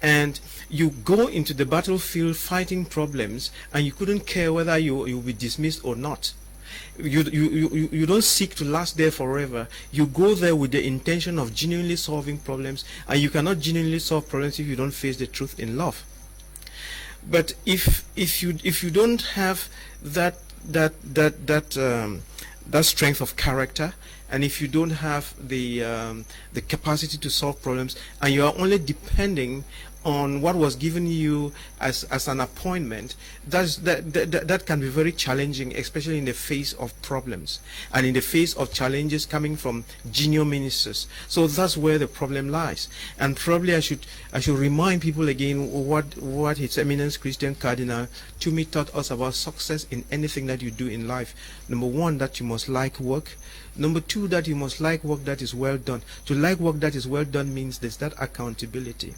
and you go into the battlefield fighting problems, and you couldn't care whether you'll be dismissed or not. You don't seek to last there forever. You go there with the intention of genuinely solving problems, and you cannot genuinely solve problems if you don't face the truth in love. But if you don't have that strength of character, and if you don't have the capacity to solve problems, and you are only depending on what was given you as an appointment, that can be very challenging, especially in the face of problems and in the face of challenges coming from junior ministers. So that's where the problem lies. And probably I should remind people again what His Eminence Christian Cardinal Tumi taught us about success in anything that you do in life. Number one, that you must like work. Number two, that you must like work that is well done. To like work that is well done means there's that accountability.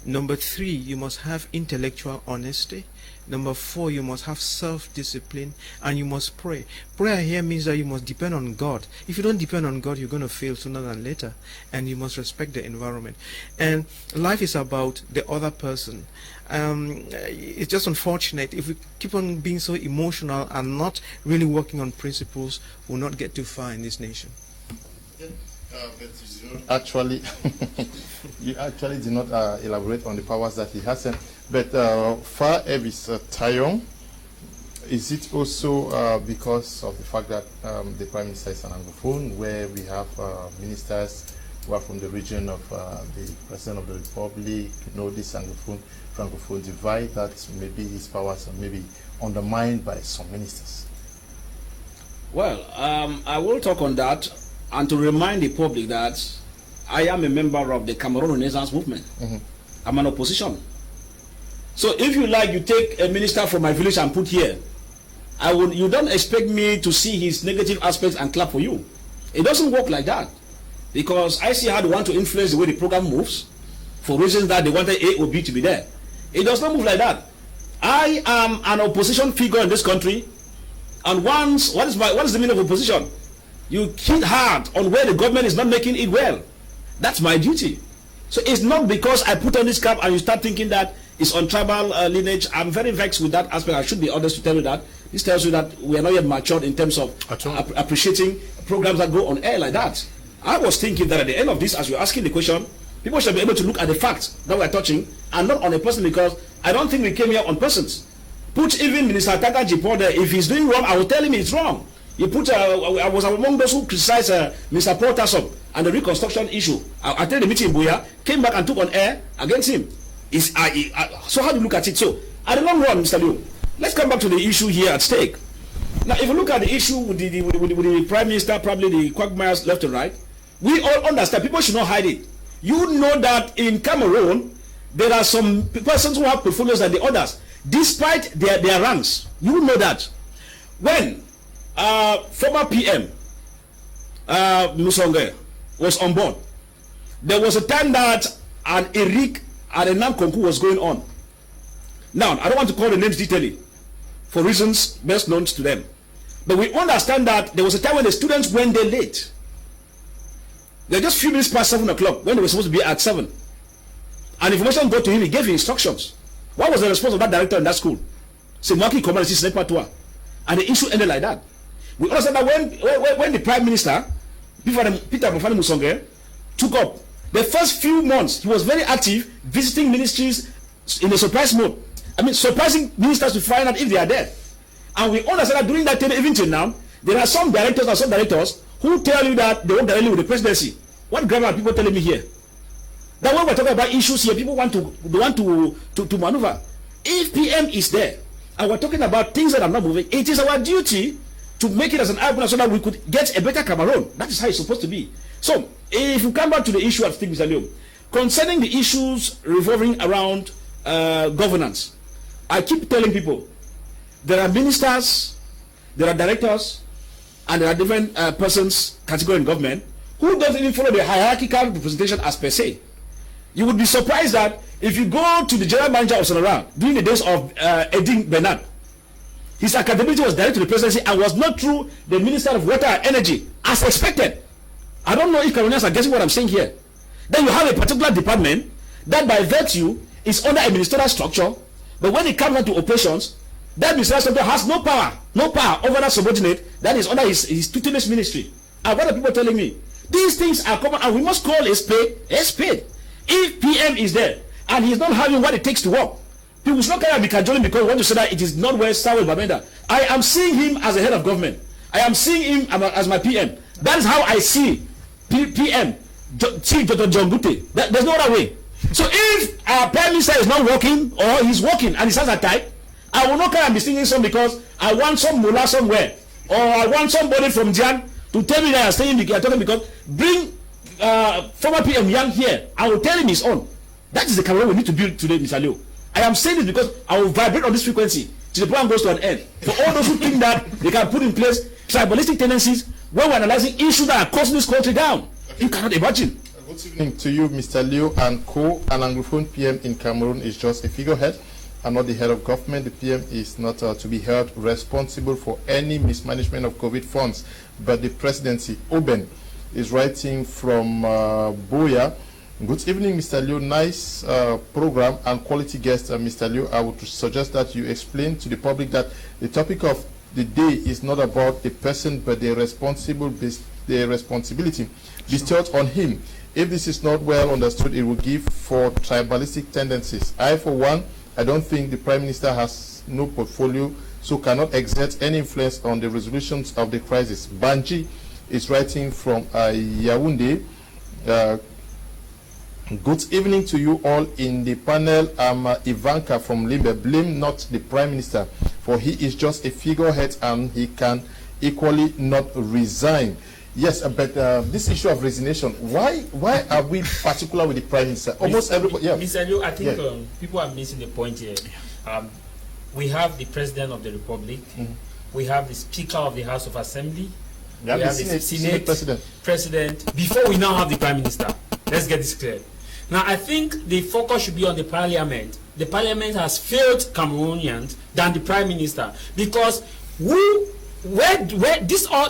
Number three, you must have intellectual honesty. Number four, you must have self-discipline, and you must pray. Prayer here means that you must depend on God. If you don't depend on God, you're going to fail sooner than later, and you must respect the environment. And life is about the other person. It's just unfortunate if we keep on being so emotional and not really working on principles, we'll not get too far in this nation. Actually, you actually did not elaborate on the powers that he has. But Far Evis Tayon, is it also because of the fact that the Prime Minister is an Anglophone, where we have ministers who are from the region of the President of the Republic, this Anglophone divide, that maybe his powers are maybe undermined by some ministers? Well, I will talk on that, and to remind the public that I am a member of the Cameroon Renaissance movement. I'm an opposition. So if you like, you take a minister from my village and put here, you don't expect me to see his negative aspects and clap for you. It doesn't work like that, because I see how they want to influence the way the program moves, for reasons that they wanted A or B to be there. It does not move like that. I am an opposition figure in this country, and once, what is the meaning of opposition? You hit hard on where the government is not making it well. That's my duty. So it's not because I put on this cap and you start thinking that it's on tribal lineage. I'm very vexed with that aspect. I should be honest to tell you that. This tells you that we are not yet matured in terms of appreciating programs that go on air like that. I was thinking that at the end of this, as you're asking the question, people should be able to look at the facts that we're touching and not on a person, because I don't think we came here on persons. Put even Minister Tata Jipo there. If he's doing wrong, I will tell him it's wrong. You put, I was among those who criticized Mr. Paul Tassom and the reconstruction issue. I attended the meeting in Buya, came back and took on air against him. So how do you look at it? So, at the long run, Mr. Liu, let's come back to the issue here at stake. Now, if you look at the issue with the Prime Minister, probably the quagmires left and right, we all understand. People should not hide it. You know that in Cameroon, there are some persons who have portfolios than the others, despite their ranks. You know that. When former PM Musonge was on board, there was a time that an Eric and a NAM concours was going on. Now, I don't want to call the names detailedly for reasons best known to them, but we understand that there was a time when the students went there late. They're just a few minutes past 7 o'clock when they were supposed to be at 7. And information got to him, he gave instructions. What was the response of that director in that school? Say, Mwaki Command is and the issue ended like that. We understand that when the Prime Minister, Peter Mofani Musonge, took up, the first few months, he was very active, visiting ministries in a surprise mode. I mean, surprising ministers to find out if they are there. And we understand that during that time, even till now, there are some directors and some directors who tell you that they work directly with the presidency. What grammar are people telling me here? That when we're talking about issues here, people want to maneuver. If PM is there, and we're talking about things that are not moving, it is our duty to make it as an eye-opener so that we could get a better Cameroon. That is how it's supposed to be. So, if we come back to the issue at stake, Mr. Leo, concerning the issues revolving around governance, I keep telling people, there are ministers, there are directors, and there are different persons, category in government, who doesn't even follow the hierarchical representation as per se. You would be surprised that if you go to the general manager of Sonora during the days of Edin Bernard, his accountability was direct to the presidency and was not through the Minister of Water and Energy as expected. I don't know if Cameroonians are getting what I'm saying here. Then you have a particular department that by virtue is under a ministerial structure, but when it comes down to operations, that ministerial structure has no power over that subordinate that is under his tutelage ministry. And what are people telling me? These things are common, and we must call a spade a spade. If PM is there and he's not having what it takes to work, people should not carry be cajoling because we want to say that it is not where Samuel Bamenda. I am seeing him as a head of government. I am seeing him as my PM. That is how I see PM, Chief Dr. John Gute. There's no other way. So if our Prime Minister is not working or he's working and his hands are tight, I will not carry and be singing some because I want some mullah somewhere, or I want somebody from Jan to tell me that I'm staying here talking because bring former PM Young here. I will tell him his own. That is the Cameroon we need to build today, Mr. Leo. I am saying this because I will vibrate on this frequency till the program goes to an end. For all those who think that they can put in place tribalistic tendencies when we're analyzing issues that are causing this country down, you cannot imagine. Good evening to you, Mr. Leo and co. An Anglophone PM in Cameroon is just a figurehead and not the head of government. The PM is not to be held responsible for any mismanagement of COVID funds, but the presidency. Oben is writing from Boya. Good evening, Mr. Leo. Nice program and quality guest, Mr. Leo. I would suggest that you explain to the public that the topic of the day is not about the person, but the responsibility bestowed on him. If this is not well understood, it will give for tribalistic tendencies. I, for one, I don't think the Prime Minister has no portfolio, so cannot exert any influence on the resolutions of the crisis. Banji is writing from Yaoundé. Good evening to you all in the panel. I'm Ivanka from Limbe. Blame not the Prime Minister, for he is just a figurehead and he can equally not resign. Yes, but this issue of resignation, why are we particular with the Prime Minister? Almost everybody, yeah. Mr. Liu, I think people are missing the point here. We have the President of the Republic, we have the Speaker of the House of Assembly, we have the Senate President, before we now have the Prime Minister. Let's get this clear. Now, I think the focus should be on the Parliament. the parliament has failed Cameroonians than the prime minister, because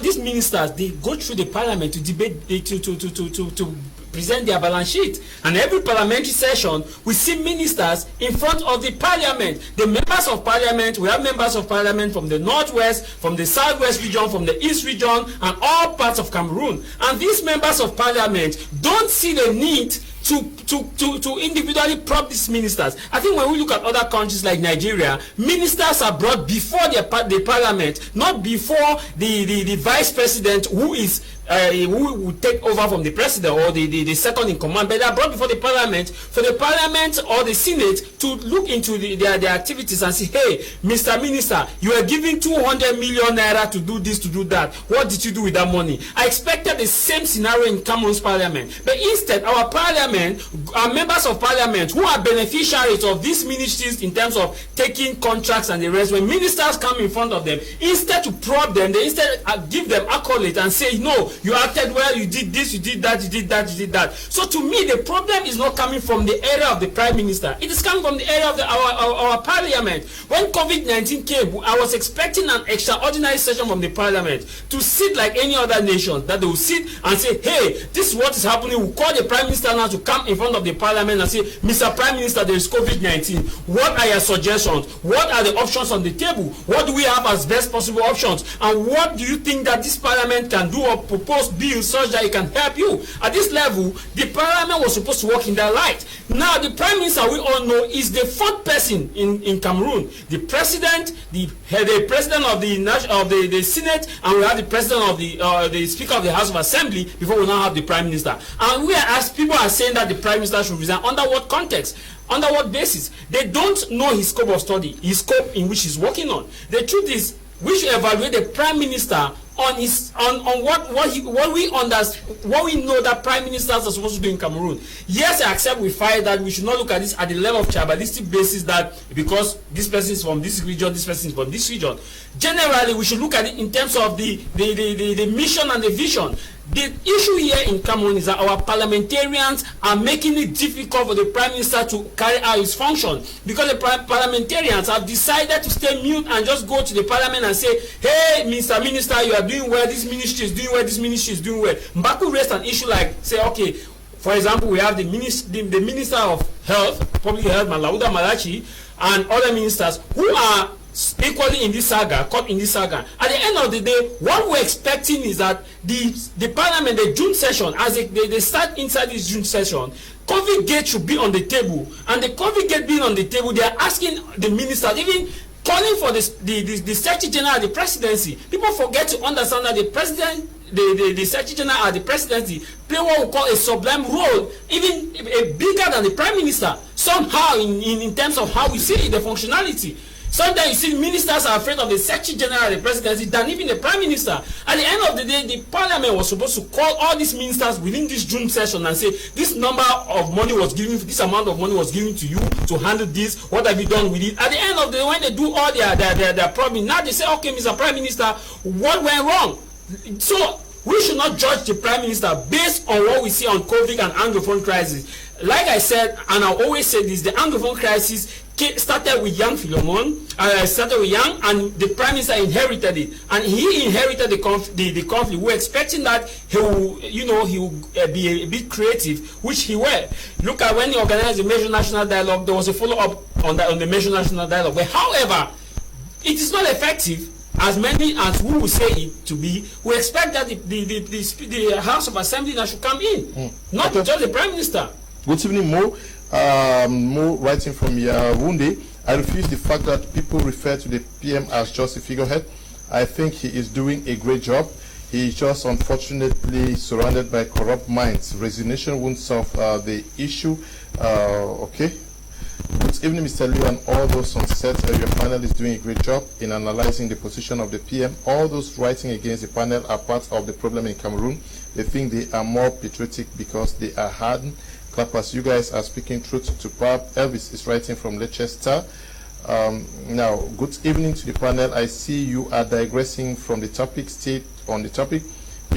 these ministers, they go through the parliament to debate, to present their balance sheet, and every parliamentary session we see ministers in front of the parliament. The members of parliament, we have members of parliament from the northwest, from the southwest region, from the east region, and all parts of Cameroon, and these members of parliament don't see the need to individually prop these ministers. I think when we look at other countries like Nigeria, ministers are brought before the parliament, not before the vice president, who will take over from the president or the second in command, but they are brought before the parliament for the parliament or the senate to look into their activities and say, hey, Mr. Minister, you are giving 200 million naira to do this, to do that. What did you do with that money? I expected the same scenario in Cameroon's parliament, but instead our parliament, our members of parliament who are beneficiaries of these ministries in terms of taking contracts and the rest, when ministers come in front of them, instead to prod them, they instead give them accolades and say, no, you acted well, you did this, you did that, you did that, you did that. So to me, the problem is not coming from the area of the prime minister. It is coming from the area of our parliament. When COVID-19 came, I was expecting an extraordinary session from the parliament to sit like any other nation, that they will sit and say, hey, this is what is happening. We'll call the prime minister now to come in front of the parliament and say, Mr. Prime Minister, there is COVID-19. What are your suggestions? What are the options on the table? What do we have as best possible options? And what do you think that this parliament can do or propose bills such that it can help you? At this level, the parliament was supposed to work in that light. Now, the prime minister, we all know, is the fourth person in Cameroon. The president, the president of the Senate, and we have the president of the Speaker of the House of Assembly before we now have the prime minister. And we are, as people are saying that the prime minister should resign, under what context? Under what basis? They don't know his scope of study, his scope in which he's working on. The truth is, we should evaluate the prime minister on what we know that prime ministers are supposed to do in Cameroon. Yes, I accept with fire that we should not look at this at the level of tribalistic basis, that because this person is from this region, this person is from this region. Generally, we should look at it in terms of the mission and the vision. The issue here in Cameroon is that our parliamentarians are making it difficult for the prime minister to carry out his function, because the parliamentarians have decided to stay mute and just go to the parliament and say, hey, Mr. Minister, you are doing well, this ministry is doing well, this ministry is doing well. Mbaku raised an issue like, say, okay, for example, we have the Minister of Health, Public Health, Malauda Malachi, and other ministers who are equally in this saga, caught in this saga. At the end of the day, what we're expecting is that the parliament, the June session, as they start inside this June session, COVID gate should be on the table. And the COVID gate being on the table, they are asking the ministers, even calling for the Secretary General of the presidency. People forget to understand that the president, the Secretary General of the presidency, play what we call a sublime role, even bigger than the prime minister, somehow in terms of how we see the functionality. Sometimes you see ministers are afraid of the Secretary General of the presidency than even the prime minister. At the end of the day, the parliament was supposed to call all these ministers within this June session and say, this number of money was given, this amount of money was given to you to handle this, what have you done with it? At the end of the day, when they do all their problem, now they say, okay, Mr. Prime Minister, what went wrong? So we should not judge the prime minister based on what we see on COVID and Anglophone crisis. Like I said, and I always say this, the Anglophone crisis started with young Philemon, and the prime minister inherited it, and he inherited the conflict. We're expecting that he will be a bit creative, which he will. Look at when he organized the major national dialogue, there was a follow-up on the major national dialogue. But however, it is not effective as many as we will say it to be. We expect that the House of Assembly now should come in, not just the prime minister. Good evening, Mo. Mo writing from Yaoundé. I refuse the fact that people refer to the PM as just a figurehead. I think he is doing a great job. He is just unfortunately surrounded by corrupt minds. Resignation won't solve the issue. Okay. Good evening, Mr. Liu, and all those on set. Your panel is doing a great job in analyzing the position of the PM. All those writing against the panel are part of the problem in Cameroon. They think they are more patriotic because they are hardened. Clappers, you guys are speaking truth to power. Elvis is writing from Leicester. Now, good evening to the panel. I see you are digressing from the topic. Stay on the topic.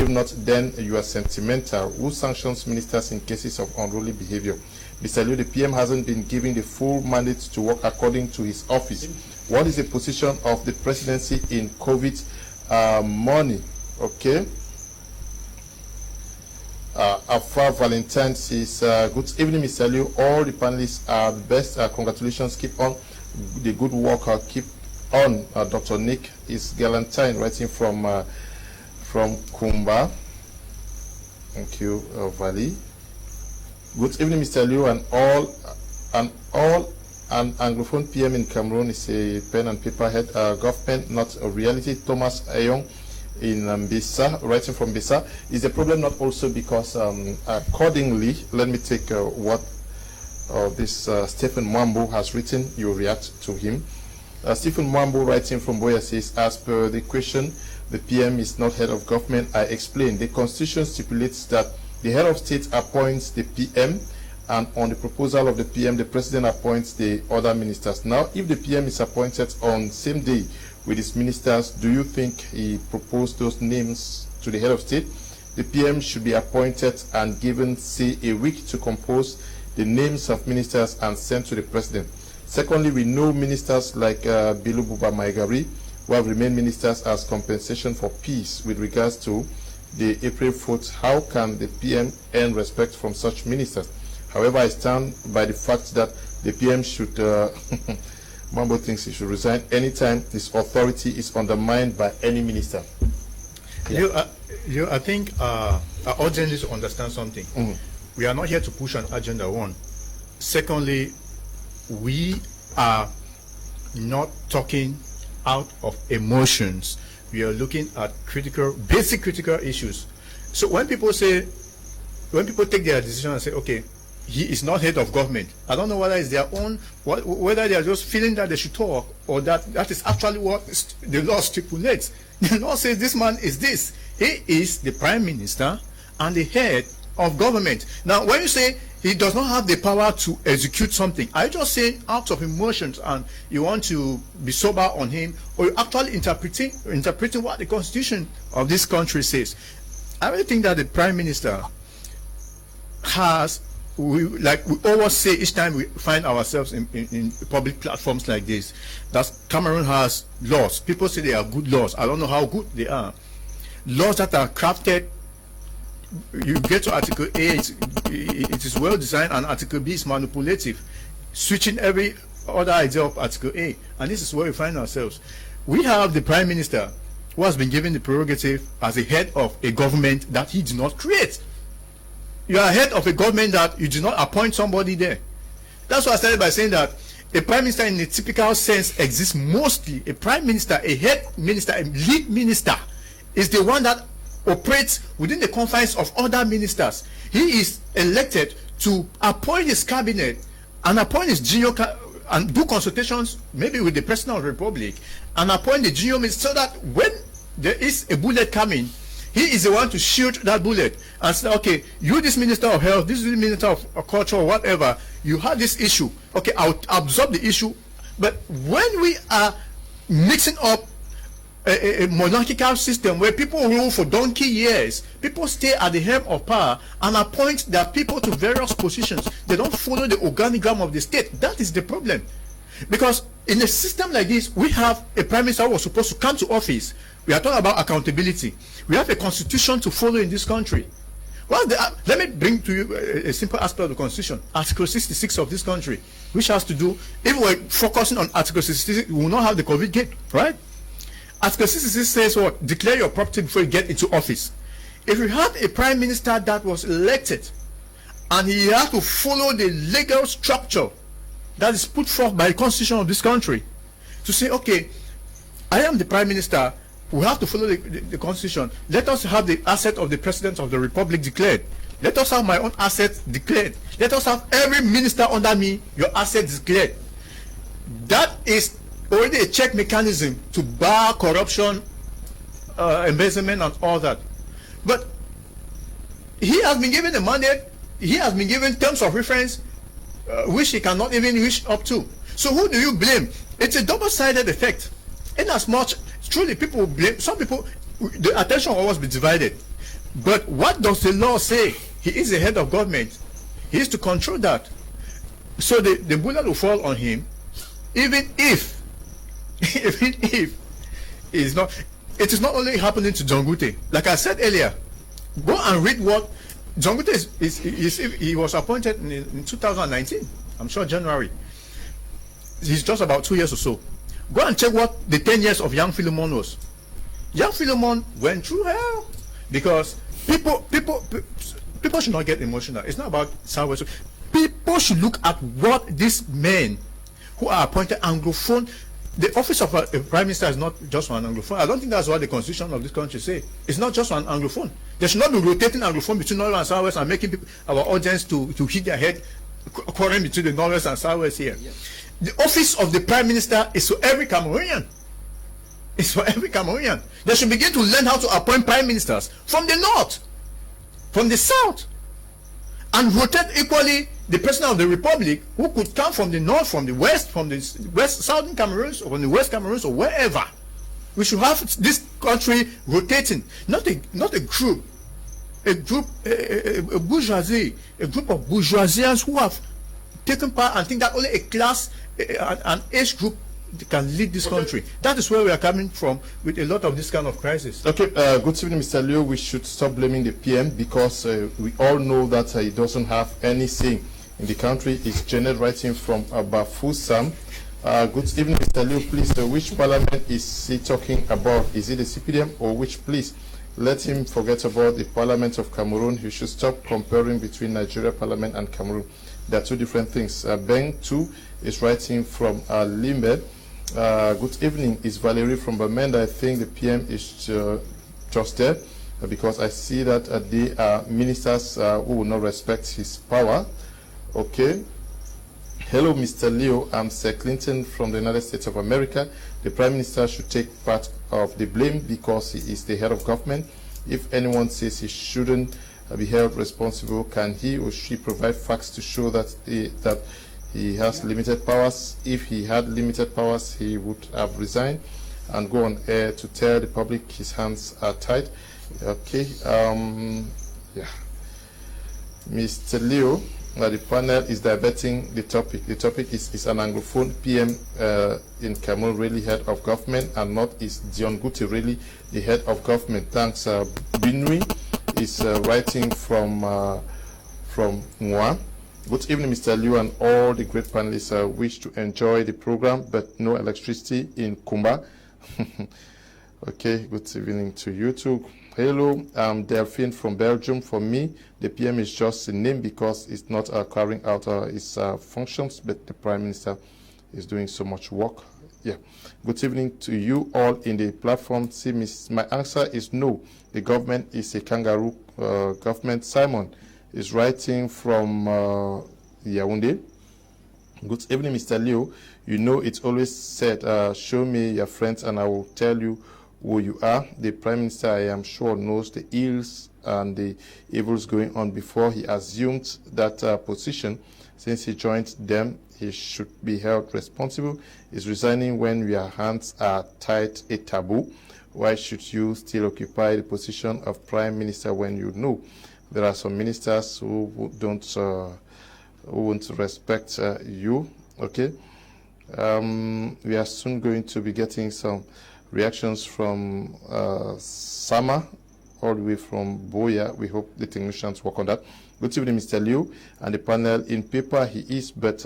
If not, then you are sentimental. Who sanctions ministers in cases of unruly behavior? Mr. Liu, the PM hasn't been given the full mandate to work according to his office. What is the position of the presidency in COVID money? Okay. Afar Valentine says, good evening, Mr. Liu. All the panelists are the best. Congratulations. Keep on the good work. Keep on. Dr. Nick is Galantine writing from Kumba. Thank you, Valley. Good evening, Mr. Liu, and all an Anglophone PM in Cameroon is a pen and paper head government, not a reality. Thomas Ayong in Mbisa, writing from Mbisa. Is the problem not also because accordingly, let me take what this Stephen Mwambo has written, you react to him. Stephen Mwambo writing from Boya says, as per the question, the PM is not head of government. I explain. The Constitution stipulates that the head of state appoints the PM, and on the proposal of the PM, the president appoints the other ministers. Now, if the PM is appointed on same day with his ministers, do you think he proposed those names to the head of state? The PM should be appointed and given, say, a week to compose the names of ministers and sent to the president. Secondly, we know ministers like Bilu Buba Maigari, who have remained ministers as compensation for peace with regards to the April 4th. How can the PM earn respect from such ministers? However, I stand by the fact that the PM should, Mambo thinks he should resign anytime his authority is undermined by any minister. Yeah. I think I urgently to understand something. We are not here to push an agenda, one. Secondly, we are not talking out of emotions. We are looking at basic critical issues. So when people take their decision and say, okay, he is not head of government, I don't know whether it's their own, whether they are just feeling that they should talk, or that is actually what the law stipulates. The law says this man is this. He is the prime minister and the head of government. Now, when you say he does not have the power to execute something, are you just saying out of emotions and you want to be sober on him, or you actually interpreting what the constitution of this country says? I really think that the prime minister has, we always say each time we find ourselves in public platforms like this, that Cameroon has laws. People say they are good laws. I don't know how good they are. Laws that are crafted. You get to Article A, it is well designed, and Article B is manipulative, switching every other idea of Article A. And this is where we find ourselves. We have the Prime Minister who has been given the prerogative as a head of a government that he did not create. You are head of a government that you did not appoint somebody there. That's why I started by saying that a Prime Minister in a typical sense exists mostly. A Prime Minister, a head minister, a lead minister is the one that operates within the confines of other ministers. He is elected to appoint his cabinet and appoint his junior and do consultations maybe with the President of the Republic and appoint the junior minister, so that when there is a bullet coming, he is the one to shoot that bullet and say, okay, you, this Minister of Health, this is the Minister of Culture, or whatever, you have this issue. Okay, I'll absorb the issue. But when we are mixing up a monarchical system where people rule for donkey years, people stay at the helm of power and appoint their people to various positions, they don't follow the organigram of the state. That is the problem. Because in a system like this, we have a prime minister who was supposed to come to office. We are talking about accountability. We have a constitution to follow in this country. Well, let me bring to you a simple aspect of the constitution. Article 66 of this country, which has to do, if we're focusing on Article 66, we will not have the COVID gate, right? Article 66 says what? Declare your property before you get into office. If you have a prime minister that was elected and he has to follow the legal structure that is put forth by the constitution of this country, to say, okay, I am the prime minister, we have to follow the constitution. Let us have the asset of the president of the republic declared. Let us have my own assets declared. Let us have every minister under me, your assets declared. That is already a check mechanism to bar corruption, embezzlement, and all that. But he has been given a mandate, he has been given terms of reference, which he cannot even reach up to. So who do you blame? It's a double-sided effect. In as much, truly, people blame, some people, the attention will always be divided. But what does the law say? He is the head of government. He is to control that. So the bullet will fall on him, even if it's not. It is not only happening to Dangote. Like I said earlier, go and read what Dangote he was appointed in 2019. I'm sure January. He's just about 2 years or so. Go and check what the 10 years of young Philemon was. Young Philemon went through hell because people should not get emotional. It's not about Southwest. People should look at what these men who are appointed Anglophone. The office of a prime minister is not just for an Anglophone. I don't think that's what the constitution of this country say. It's not just for an Anglophone. There should not be rotating Anglophone between North and Southwest and making people, our audience to hit their head, quarreling between the Northwest and Southwest here. Yeah. The office of the prime minister is for every Cameroonian. It's for every Cameroonian. They should begin to learn how to appoint prime ministers from the north, from the south, and rotate equally the president of the republic who could come from the north, from the west, southern Cameroons, or from the west Cameroons, or wherever. We should have this country rotating, not a group, a bourgeoisie, a group of bourgeoisians who have taken part and think that only a class, an age group can lead this country. That is where we are coming from with a lot of this kind of crisis. Okay, good evening, Mr. Leo. We should stop blaming the PM because we all know that he doesn't have any say in the country. It's Janet writing from Bafusam. Good evening, Mr. Leo. Please, which parliament is he talking about? Is it the CPDM or which? Please, let him forget about the parliament of Cameroon. He should stop comparing between Nigeria parliament and Cameroon. There are two different things. Ben 2 is writing from Limbed. Good evening, it's Valerie from Bamenda. I think the PM is just there because I see that they are ministers who will not respect his power. Okay. Hello, Mr. Leo. I'm Sir Clinton from the United States of America. The Prime Minister should take part of the blame because he is the head of government. If anyone says he shouldn't be held responsible, can he or she provide facts to show that he has limited powers? If he had limited powers, he would have resigned and go on air to tell the public his hands are tied. Okay, yeah. Mr. Leo, the panel is diverting the topic. The topic is an Anglophone PM in Cameroon really head of government, and not is Dion Guti really the head of government. Thanks. Binui is writing from Moi. Good evening, Mr. Liu, and all the great panelists. Wish to enjoy the program, but no electricity in Kumba. Okay, good evening to you too. Hello, I'm Delphine from Belgium. For me, the PM is just a name because it's not carrying out its functions, but the Prime Minister is doing so much work. Yeah. Good evening to you all in the platform. See, my answer is no. The government is a kangaroo government. Simon is writing from Yaoundé. Good evening, Mr. Leo. You know, it's always said, show me your friends and I will tell you who you are. The Prime Minister, I am sure, knows the ills and the evils going on before he assumed that position. Since he joined them, he should be held responsible. Is resigning when your hands are tied a taboo? Why should you still occupy the position of Prime Minister when you know there are some ministers who won't respect you? Okay. We are soon going to be getting some reactions from Sama, all the way from Boya. We hope the technicians work on that. Good evening, Mr. Liu, and the panel. In paper he is, but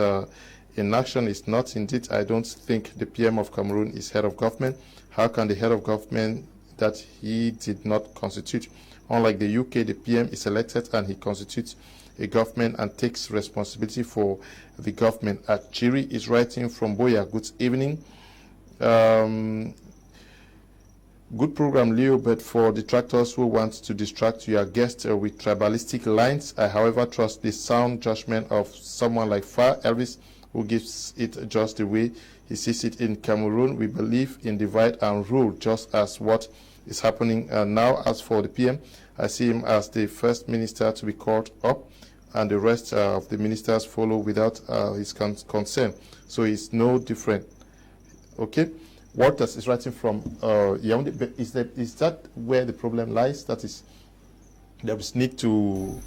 in action is not. Indeed, I don't think the PM of Cameroon is head of government. How can the head of government that he did not constitute? Unlike the UK, the PM is elected and he constitutes a government and takes responsibility for the government. Chiri is writing from Boya. Good evening. Good program, Leo, but for detractors who want to distract your guest with tribalistic lines, I, however, trust the sound judgment of someone like Far Elvis, who gives it just the way he sees it. In Cameroon, we believe in divide and rule, just as what is happening now. As for the PM, I see him as the first minister to be called up, and the rest of the ministers follow without his consent. So it's no different. Okay? Walters is writing from Yaoundé, but is that where the problem lies? That is there is need to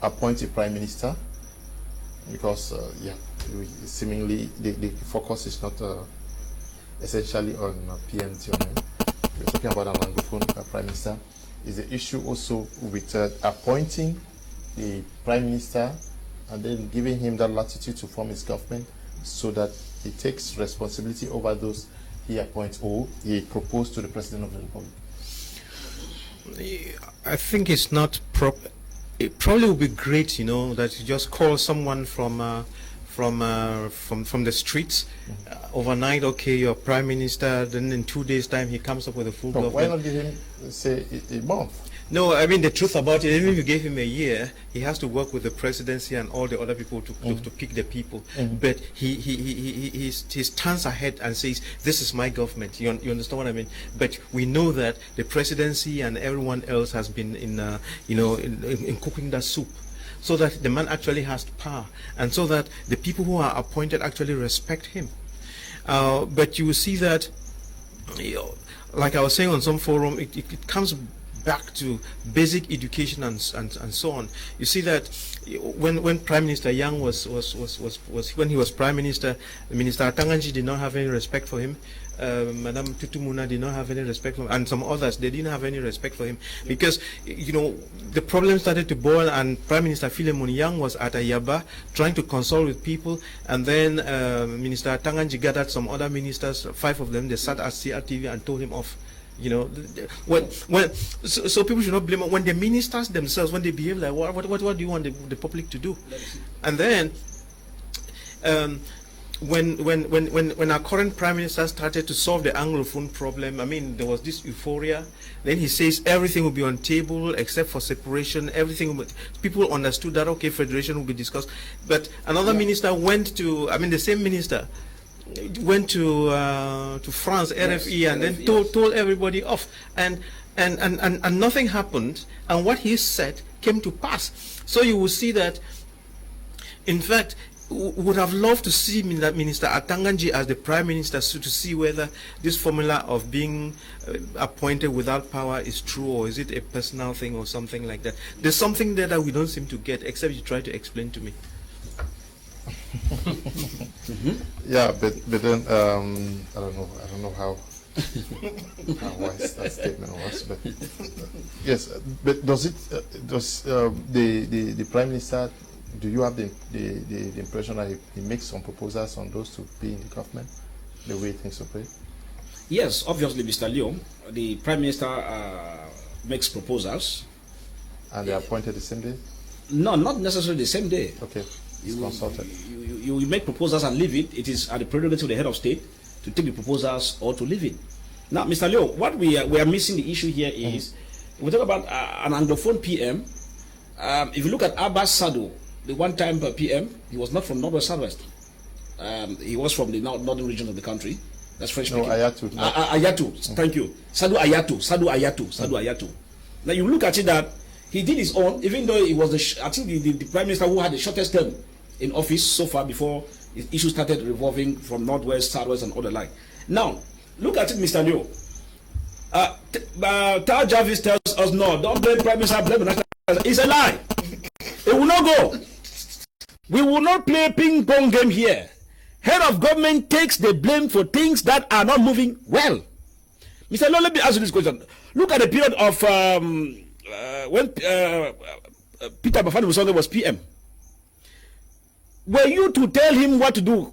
appoint a prime minister, because seemingly the focus is not essentially on PMT. We're talking about an Anglophone prime minister. Is the issue also with appointing the prime minister and then giving him that latitude to form his government, so that he takes responsibility over those he appoints or he proposed to the president of the republic? I think it's not proper. It probably would be great, that you just call someone from the streets overnight. Okay, you're prime minister. Then in 2 days' time, he comes up with a full government. Why not give him, say, a month? No, I mean the truth about it. Even if you gave him a year, he has to work with the presidency and all the other people to pick the people. But he stands ahead and says, "This is my government." You understand what I mean? But we know that the presidency and everyone else has been in cooking that soup, so that the man actually has power, and so that the people who are appointed actually respect him. But you will see that, like I was saying on some forum, it comes back to basic education and so on. You see that when Prime Minister Yang when he was Prime Minister, Minister Atanganji did not have any respect for him. Madame Tutumuna did not have any respect for him, and some others, they didn't have any respect for him, because the problem started to boil, and Prime Minister Philemon Yang was at Ayaba trying to consult with people, and then Minister Atanganji gathered some other ministers, 5 of them. They sat at CRTV and told him off. So people should not blame when the ministers themselves, when they behave like what do you want the public to do? And then when our current prime minister started to solve the Anglophone problem, I mean, there was this euphoria. Then he says everything will be on table except for separation. Everything people understood that, okay, federation will be discussed. But another minister went to, the same minister went to France, RFE, and then told everybody off, and nothing happened, and what he said came to pass. So you will see that, in fact, would have loved to see Minister Atanganji as the prime minister, so to see whether this formula of being appointed without power is true, or is it a personal thing or something like that. There's something there that we don't seem to get, except you try to explain to me. Yeah, but then I don't know how wise that statement was, but yes. But does the prime minister? Do you have the impression that he makes some proposals on those to be in the government, the way things operate? Yes, obviously, Mr. Leo, the prime minister makes proposals. And they are appointed the same day? No, not necessarily the same day. Okay. Consulted. You make proposals and leave it. It is at the prerogative of the head of state to take the proposals or to leave it. Now, Mr. Leo, what we are missing the issue here is, we talk about an Anglophone PM. If you look at Abbas Sado, the one-time PM, he was not from Northwest Southwest. He was from the northern region of the country. That's French speaking. No, Ayatu. Ayatu. Thank you. Sadu Ayatu. Now you look at it that he did his own, even though he was the prime minister who had the shortest term in office so far before his issue started revolving from Northwest, Southwest, and other like. Now, look at it, Mr. Leo. Tal Jarvis tells us, no, don't blame prime minister, blame the national. It's a lie. It will not go. We will not play ping pong game here. Head of government takes the blame for things that are not moving well. Mr. Leo, let me ask you this question. Look at the period of when Peter Bafani Musonge was PM. Were you to tell him what to do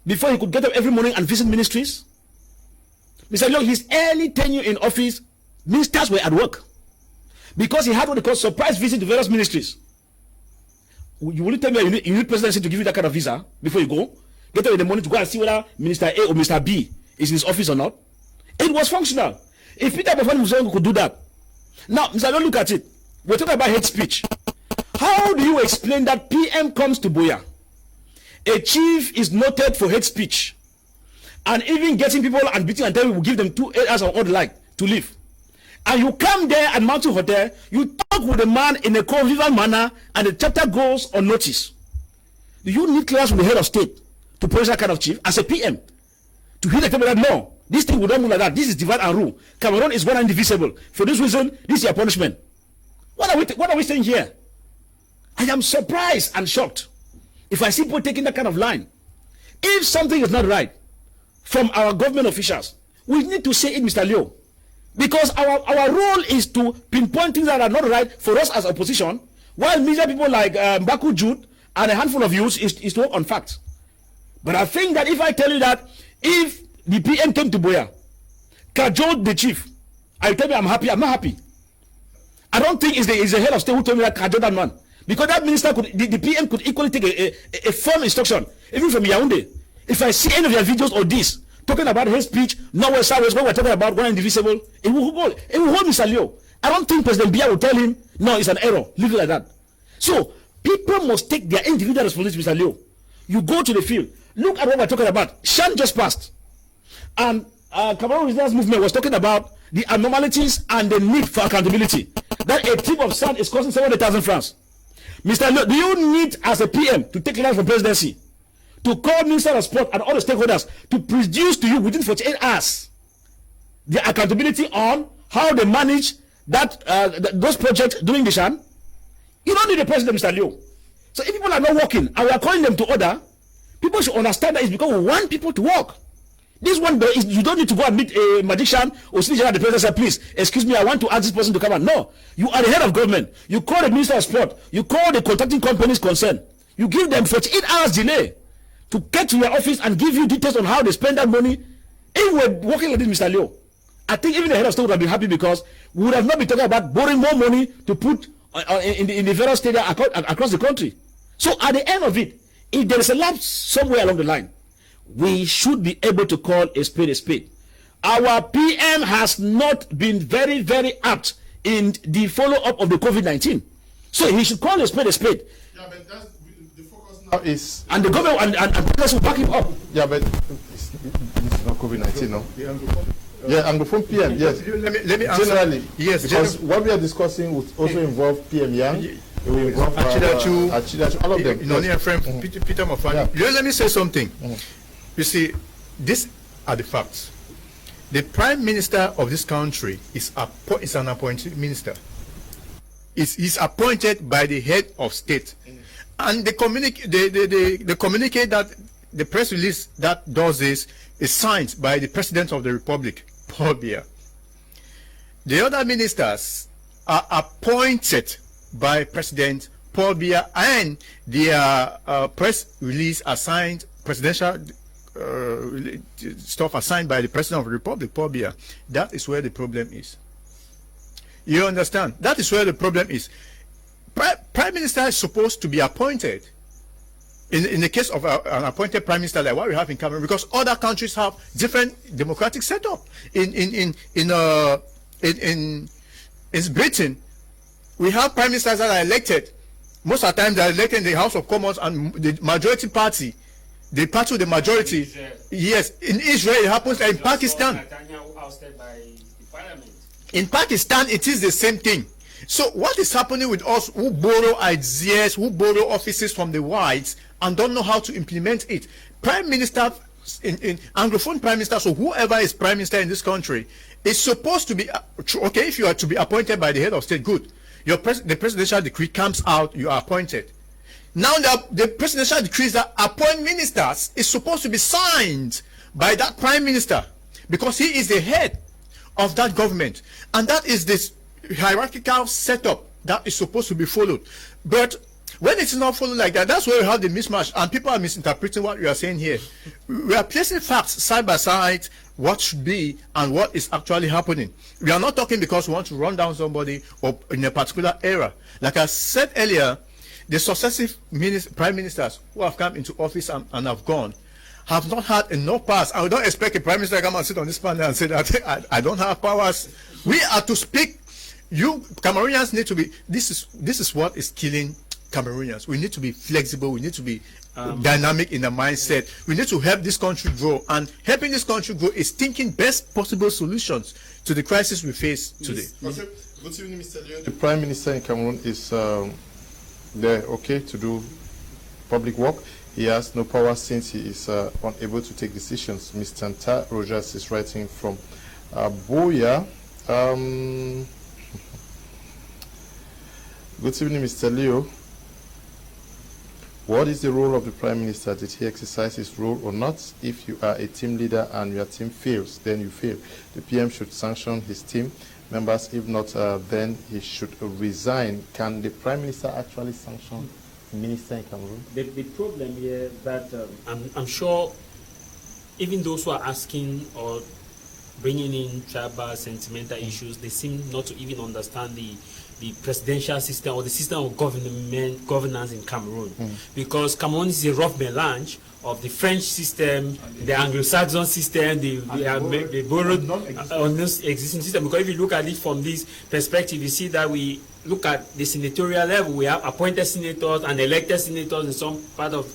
before he could get up every morning and visit ministries? Mr. Leo, his early tenure in office, ministers were at work because he had what they call surprise visit to various ministries. You will tell me you need presidency to give you that kind of visa before you go? Get up in the morning to go and see whether Minister A or Mr. B is in his office or not? It was functional. If Peter Bafani Musonge could do that. Now, Mr. Leo, look at it. We're talking about hate speech. How do you explain that PM comes to Boya? A chief is noted for hate speech, and even getting people and beating and telling will give them 2 hours or all the like to leave. And you come there at Mountain Hotel, you talk with the man in a convivial manner, and the chapter goes on notice. Do you need clearance from the head of state to punish that kind of chief as a PM? To hear the table that no, this thing will not move like that. This is divide and rule. Cameroon is one and indivisible. For this reason, this is your punishment. What are we saying here? I am surprised and shocked if I see people taking that kind of line. If something is not right from our government officials, we need to say it, Mr. Leo. Because our role is to pinpoint things that are not right for us as opposition, while major people like Mbaku Jude and a handful of youths is to work on facts. But I think that if I tell you that if the PM came to Boya, cajoled the chief, I tell you I'm happy, I'm not happy. I don't think it's the head of state who told me that cajoled that man. Because that minister the PM could equally take a firm instruction, even from Yaoundé. If I see any of your videos or this, talking about hate speech, nowhere sideways, when we're talking about one indivisible, it will hold Mr. Leo. I don't think President Biya will tell him, no, it's an error, leave it like that. So, people must take their individual responsibility, Mr. Leo. You go to the field, look at what we're talking about. Shan just passed. And Cameroon Resistance Movement was talking about the abnormalities and the need for accountability. That a tip of sand is costing 700,000 francs. Mr. Leo, do you need, as a PM, to take line from presidency, to call Minister of Sport and all the stakeholders to produce to you within 48 hours the accountability on how they manage that those projects during the Shan? You don't need a president, Mr. Leo. So if people are not working and we are calling them to order, people should understand that it's because we want people to work. This one, you don't need to go and meet a magician or sit at the president and say, please, excuse me, I want to ask this person to come on. No, you are the head of government. You call the Minister of Sport. You call the contracting companies concerned. You give them 48 hours delay to get to your office and give you details on how they spend that money. If we're working like this, Mr. Leo, I think even the head of state would have been happy because we would have not been talking about borrowing more money to put in the various stadiums across the country. So at the end of it, if there is a lapse somewhere along the line, we should be able to call a spade a spade. Our PM has not been very, very apt in the follow-up of the COVID-19. So he should call a spade a spade. Yeah, but that's the focus now is... And the government and Congress will back him up. Yeah, but it's not COVID-19, no? Yeah, Anglophone PM, yes. Let me answer. Generally, yes, because what we are discussing would also involve PM Yang, it will involve Achidachu, all of them. Peter Mofani. Yeah. Let me say something. You see, these are the facts. The Prime Minister of this country is an appointed minister. He's appointed by the head of state. And the communique that the press release that does this is signed by the President of the Republic, Paul Biya. The other ministers are appointed by President Paul Biya, and their press release assigned presidential stuff assigned by the President of the Republic, Paul Biya. That is where the problem is. You understand? That is where the problem is. Prime Minister is supposed to be appointed. In the case of an appointed Prime Minister like what we have in Cameroon, because other countries have different democratic setup. In Britain, we have Prime Ministers that are elected. Most of the time they are elected in the House of Commons and the majority party. The party with the majority, yes. In Israel, it happens. In Pakistan, in Pakistan, it is the same thing. So, what is happening with us who borrow ideas, who borrow offices from the whites, and don't know how to implement it? Prime Minister, in Anglophone Prime Minister, so whoever is Prime Minister in this country, is supposed to be okay. If you are to be appointed by the head of state, good. The presidential decree comes out, you are appointed. Now the presidential decrees that appoint ministers is supposed to be signed by that prime minister because he is the head of that government, and that is this hierarchical setup that is supposed to be followed. But when it's not followed like that, that's where we have the mismatch, and people are misinterpreting what we are saying here. We are placing facts side by side, what should be and what is actually happening. We are not talking because we want to run down somebody or in a particular era. Like I said earlier, the successive prime ministers who have come into office and have gone have not had enough powers. I don't expect a prime minister to come and sit on this panel and say that I don't have powers. We are to speak. You Cameroonians need to be. This is what is killing Cameroonians. We need to be flexible. We need to be dynamic in the mindset. We need to help this country grow, and helping this country grow is thinking best possible solutions to the crisis we face today. Okay. Good evening, Mr. Leo. The Prime Minister in Cameroon is they're okay to do public work. He has no power since he is unable to take decisions. Mr. Nta Rogers is writing from Boya. Good evening, Mr. Leo. What is the role of the Prime Minister? Did he exercise his role or not? If you are a team leader and your team fails, then you fail. The PM should sanction his team members. If not, then he should resign. Can the Prime Minister actually sanction the minister in Cameroon? The problem here is that I'm sure even those who are asking or bringing in tribal sentimental issues, they seem not to even understand the presidential system or the system of governance in Cameroon, because Cameroon is a rough melange of the French system, the Anglo-Saxon system, they borrowed on this existing system. Because if you look at it from this perspective, you see that we look at the senatorial level, we have appointed senators and elected senators in some part of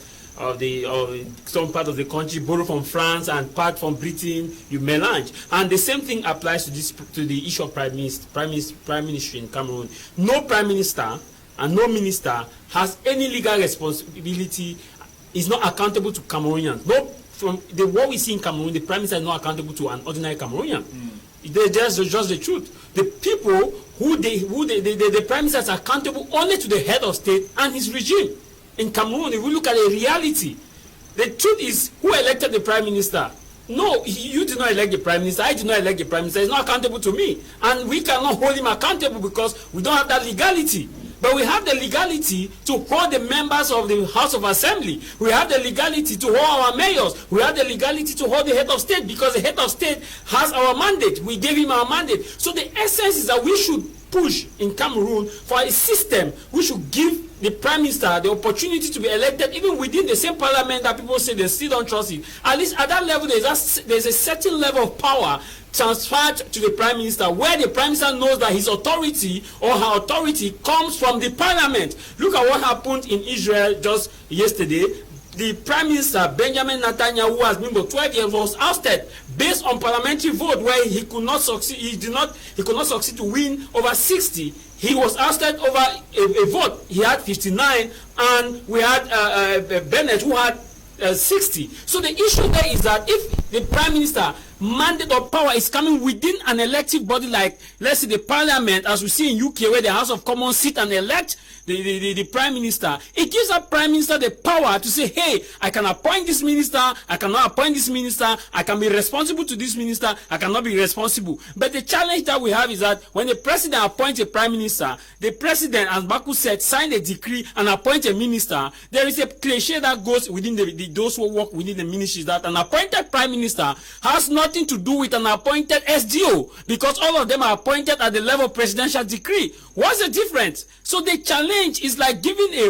the country, borrow from France and part from Britain, you melange. And the same thing applies to the issue of prime ministry in Cameroon. No prime minister and no minister has any legal responsibility, is not accountable to Cameroonians. What we see in Cameroon, the prime minister is not accountable to an ordinary Cameroonian. That's just the truth. The people the prime minister is accountable only to the head of state and his regime. In Cameroon, if we look at the reality, the truth is, who elected the prime minister? No, you did not elect the prime minister. I did not elect the prime minister. He's not accountable to me. And we cannot hold him accountable because we don't have that legality. But we have the legality to hold the members of the House of Assembly. We have the legality to hold our mayors. We have the legality to hold the head of state, because the head of state has our mandate. We gave him our mandate. So the essence is that we should push in Cameroon for a system which should give the prime minister the opportunity to be elected even within the same parliament that people say they still don't trust it. At least at that level, there's a certain level of power transferred to the prime minister, where the prime minister knows that his authority or her authority comes from the parliament. Look at what happened in Israel just yesterday. The prime minister Benjamin Netanyahu, who has been for 12 years, was ousted based on parliamentary vote where he could not succeed. He could not succeed to win over 60. He was ousted over a vote. He had 59, and we had Bennett, who had 60. So the issue there is that if the prime minister mandate or power is coming within an elective body, like let's say the parliament, as we see in UK, where the House of Commons sit and elect the prime minister, it gives that prime minister the power to say, hey, I can appoint this minister, I cannot appoint this minister, I can be responsible to this minister, I cannot be responsible. But the challenge that we have is that when the president appoints a prime minister, the president, as Baku said, sign a decree and appoint a minister. There is a cliche that goes within those who work within the ministries, that an appointed prime minister has nothing to do with an appointed SDO, because all of them are appointed at the level of presidential decree. What's the difference? So the challenge is like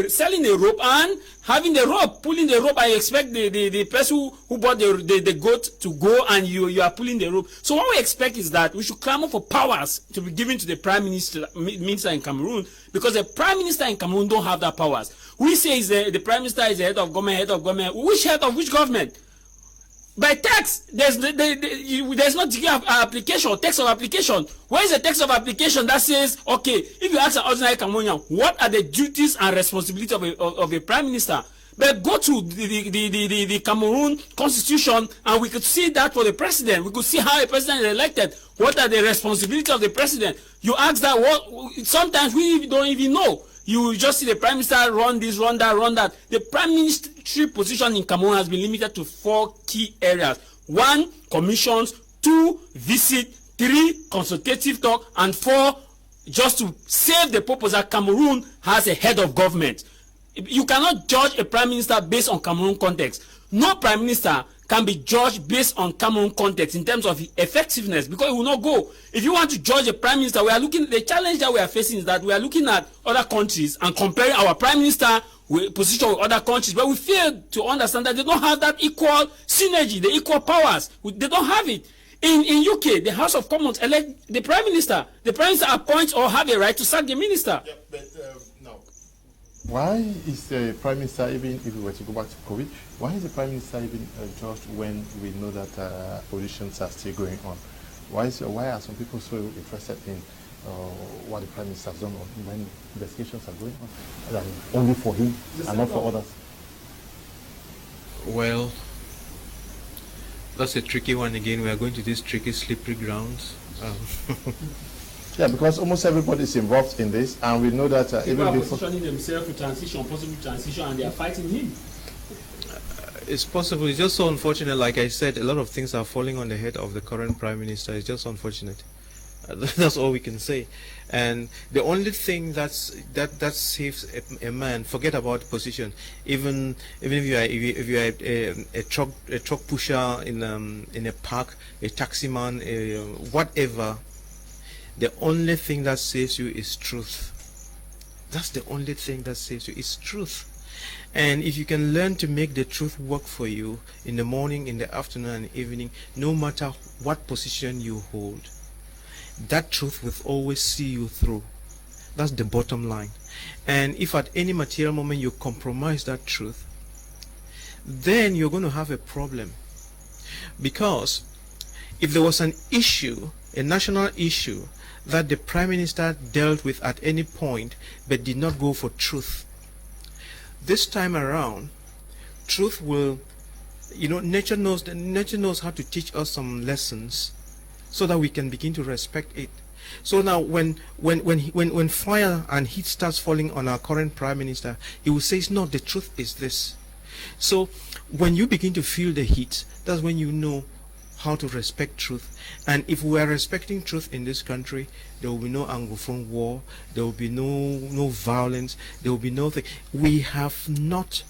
selling a rope and having the rope, pulling the rope. I expect the person who bought the goat to go, and you are pulling the rope. So what we expect is that we should clamor for powers to be given to the prime minister in Cameroon, because the prime minister in Cameroon don't have that powers. We say the prime minister is the head of government. Which head of which government? By text, there's no degree of application or text of application. Where is the text of application that says, okay, if you ask an ordinary Cameroonian, what are the duties and responsibilities of a prime minister? But go to the Cameroon constitution, and we could see that for the president. We could see how a president is elected. What are the responsibilities of the president? You ask that, sometimes we don't even know. You just see the prime minister run this, run that, run that. The prime ministry position in Cameroon has been limited to 4 key areas. 1, commissions. 2, visit. 3, consultative talk. And 4, just to save the purpose that Cameroon has a head of government. You cannot judge a prime minister based on Cameroon context. No prime minister can be judged based on Cameroon context in terms of effectiveness, because it will not go. If you want to judge a prime minister, the challenge that we are facing is that we are looking at other countries and comparing our prime minister position with other countries, but we fail to understand that they don't have that equal synergy, the equal powers. They don't have it. In UK, the House of Commons elect the prime minister. The prime minister appoints or have a right to sack the minister. Yeah, but no. Why is the prime minister, even if we were to go back to COVID, why is the prime minister even judged when we know that auditions are still going on? Why are some people so interested in what the prime minister has done when investigations are going on? That is only for him and not for others. Well, that's a tricky one again. We are going to these tricky, slippery grounds. Yeah, because almost everybody is involved in this, and we know that people even are before positioning themselves to transition, possible transition, and they are fighting him. It's possible. It's just so unfortunate. Like I said, a lot of things are falling on the head of the current prime minister. It's just unfortunate. That's all we can say. And the only thing that saves a man, forget about position. Even if you are a truck pusher in a park, a taximan, whatever, the only thing that saves you is truth. That's the only thing that saves you is truth. And if you can learn to make the truth work for you in the morning, in the afternoon, and evening, no matter what position you hold, that truth will always see you through. That's the bottom line. And if at any material moment you compromise that truth, then you're going to have a problem. Because if there was an issue, a national issue, that the prime minister dealt with at any point but did not go for truth, this time around, truth will, nature knows how to teach us some lessons so that we can begin to respect it. So now when fire and heat starts falling on our current prime minister, he will say, no, the truth is this. So when you begin to feel the heat, that's when you know how to respect truth. And if we are respecting truth in this country, there will be no Anglophone war, there will be no violence, there will be nothing. We have not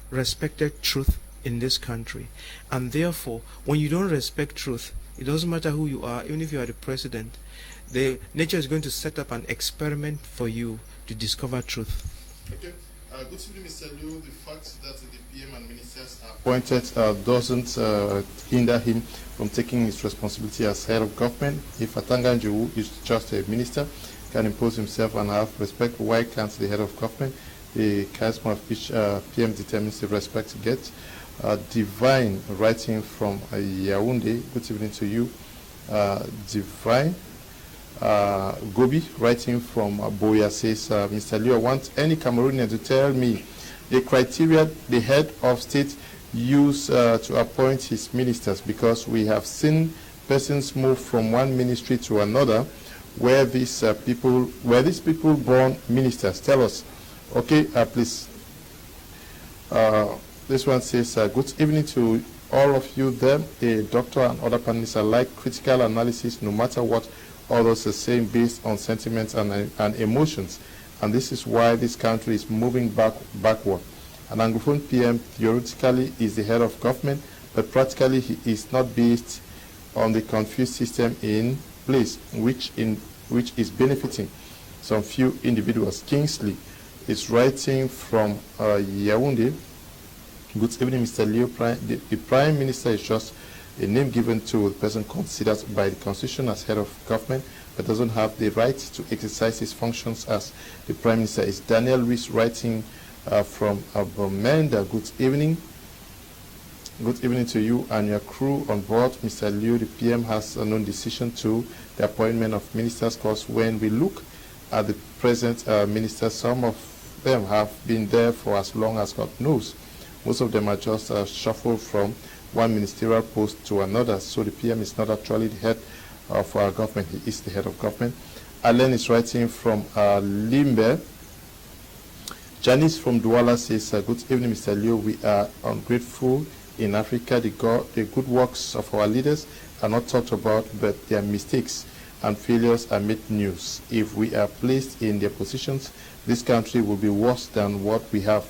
respected truth in this country. And therefore, when you don't respect truth, it doesn't matter who you are, even if you are the president, nature is going to set up an experiment for you to discover truth. Okay. Good evening, Mr. Liu. The fact that the PM and ministers are appointed doesn't hinder him from taking his responsibility as head of government. If Atanga Njowu is just a minister, can impose himself and have respect, why can't the head of government? The charisma of each PM determines the respect he gets. Divine, writing from Yaoundé, good evening to you. Divine. Gobi, writing from Boya, says, Mr. Liu, I want any Cameroonian to tell me the criteria the head of state use to appoint his ministers, because we have seen persons move from one ministry to another where these people born ministers. Tell us. Okay, please. This one says, good evening to all of you there. A doctor and other panelists alike, critical analysis no matter what others are saying based on sentiments and emotions. And this is why this country is moving backward. An Anglophone PM theoretically is the head of government, but practically he is not based on the confused system in place, which is benefiting some few individuals. Kingsley is writing from Yaoundé. Good evening, Mr. Liu. The Prime Minister is just a name given to the person considered by the Constitution as head of government, but doesn't have the right to exercise his functions as the Prime Minister. Is Daniel Rees writing from Abomenda. Good evening. Good evening to you and your crew on board. Mr. Liu, the PM has no decision to the appointment of ministers, because when we look at the present ministers, some of them have been there for as long as God knows. Most of them are just shuffled from one ministerial post to another. So the PM is not actually the head of our government. He is the head of government. Alan is writing from Limbe. Janice from Douala says, good evening, Mr. Liu. We are ungrateful in Africa. The good works of our leaders are not talked about, but their mistakes and failures are made news. If we are placed in their positions, this country will be worse than what we have.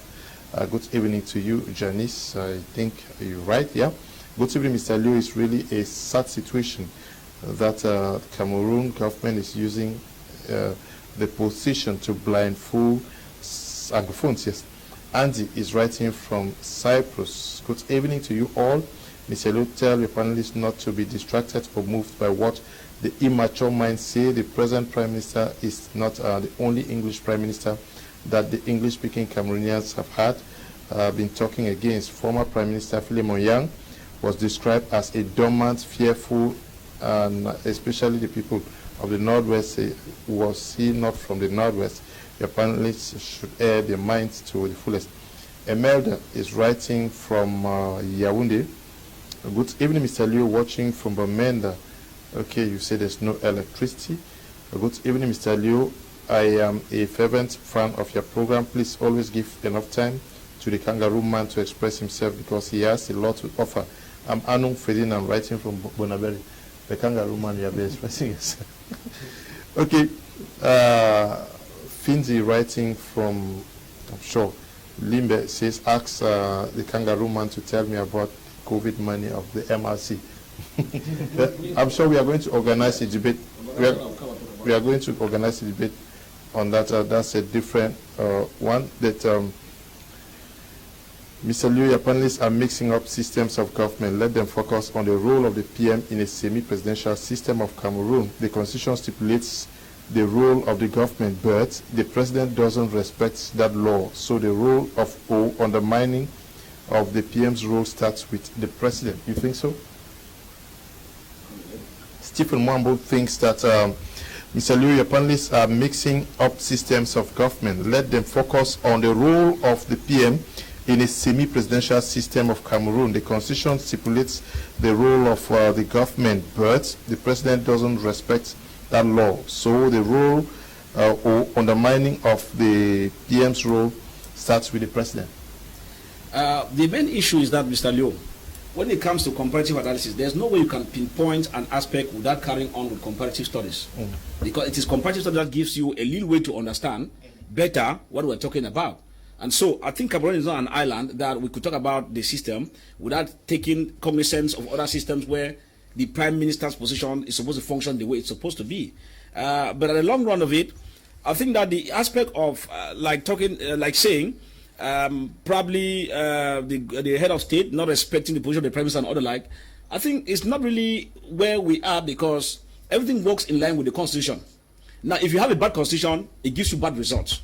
Good evening to you, Janice. I think you're right, yeah. Good evening, Mr. Liu. It's really a sad situation that Cameroon government is using the position to blindfold Anglophones, yes. Andy is writing from Cyprus. Good evening to you all. Mr. Liu, tell your panelists not to be distracted or moved by what the immature minds say. The present Prime Minister is not the only English Prime Minister that the English-speaking Cameroonians have been talking against. Former Prime Minister Philemon Yang was described as a dormant, fearful, and especially the people of the Northwest. Was he not from the Northwest? Your panelists should air their minds to the fullest. Emelda is writing from Yaoundé. Good evening, Mr. Liu, watching from Bamenda. Okay, you say there's no electricity. Good evening, Mr. Liu. I am a fervent fan of your program. Please always give enough time to the kangaroo man to express himself because he has a lot to offer. I'm Anu Fedin. I'm writing from Bonaberi. The kangaroo man, you have been expressing yourself. Okay. Finzi writing from, I'm sure, Limbe says, ask the kangaroo man to tell me about COVID money of the MRC. I'm sure we are going to organize a debate. We are going to organize a debate on that. That's a different one. That Mr. Liu, your panelists are mixing up systems of government. Let them focus on the role of the PM in a semi-presidential system of Cameroon. The constitution stipulates the role of the government, but the president doesn't respect that law. So the role of undermining of the PM's role starts with the president. You think so? Stephen Mwambo thinks that Mr. Liu, your panelists are mixing up systems of government. Let them focus on the role of the PM in a semi-presidential system of Cameroon. The constitution stipulates the role of the government, but the president doesn't respect that law. So the role or undermining of the PM's role starts with the president. The main issue is that, Mr. Liu, when it comes to comparative analysis, there's no way you can pinpoint an aspect without carrying on with comparative studies. Because it is comparative studies that gives you a little way to understand better what we're talking about. And so I think Cameroon is not an island that we could talk about the system without taking cognizance of other systems where the prime minister's position is supposed to function the way it's supposed to be. But at the long run of it, I think that the aspect of saying probably the head of state not respecting the position of the prime minister and other like, I think it's not really where we are because everything works in line with the constitution. Now, if you have a bad constitution, it gives you bad results.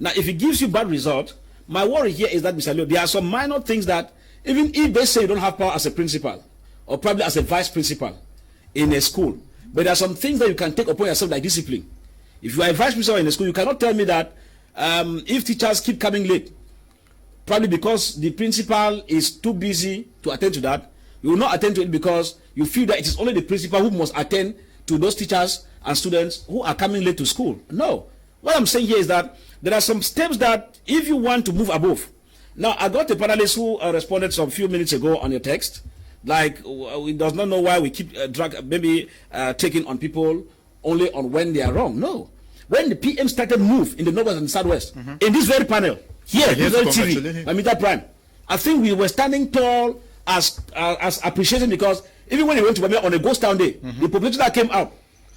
Now, if it gives you bad results, my worry here is that, Mr. Leo, there are some minor things that, even if they say you don't have power as a principal, or probably as a vice principal in a school, but there are some things that you can take upon yourself like discipline. If you are a vice principal in a school, you cannot tell me that if teachers keep coming late, probably because the principal is too busy to attend to that, you will not attend to it because you feel that it is only the principal who must attend to those teachers and students who are coming late to school. No. What I'm saying here is that there are some steps that if you want to move above. Now, I got a panelist who responded some few minutes ago on your text, like he does not know why we keep taking on people only on when they are wrong. No. When the PM started move in the Northwest and Southwest, in this very panel, here, this very TV, Amita Prime, I think we were standing tall as appreciating because even when he went to Bamia on a ghost town day, the population that came out,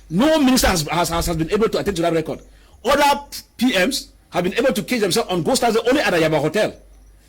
no minister has been able to attend to that record. Other PMs have been able to case themselves on ghost towns only at the Yaba Hotel.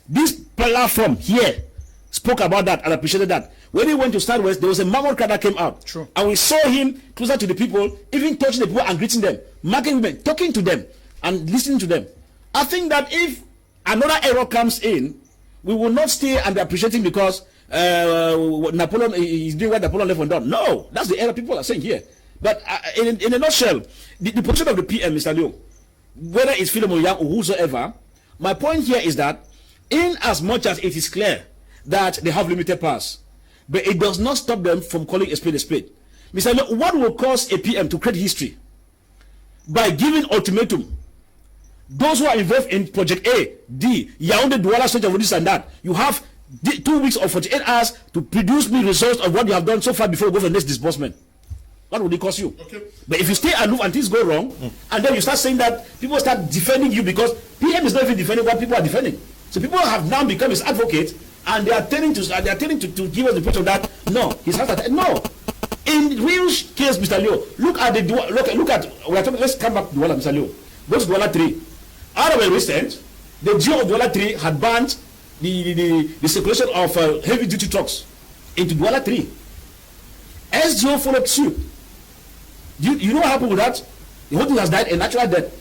This platform here spoke about that and appreciated that. When he went to Southwest, there was a mammoth crowd that came out. True. And we saw him closer to the people, even touching the people and greeting them, marking women, talking to them and listening to them. I think that if another error comes in, we will not stay and be appreciating because Napoleon is doing what Napoleon left undone. No, that's the error people are saying here. But in a nutshell, the position of the PM, Mr. Liu, whether it's Philemon Yang or whosoever, my point here is that in as much as it is clear that they have limited powers, but it does not stop them from calling a spade a spade. Mr. Liu, what will cause a PM to create history? By giving ultimatum. Those who are involved in Project A, D, Yaoundé, Douala, such of this and that, you have 2 weeks or 48 hours to produce me results of what you have done so far before you go for the next disbursement. What would it cost you? Okay. But if you stay aloof and things go wrong, and then you start saying that people start defending you because PM is not even defending what people are defending. So people have now become his advocate, and they are telling to give us the picture that no, he's not. No. In real case, Mr. Leo, look at let's come back to Douala, Mr. Leo. Go to Douala 3. Out of a recent, the GO of Douala 3 had banned the circulation of heavy duty trucks into Douala 3. SGO followed suit. You know what happened with that? The whole thing has died a natural death.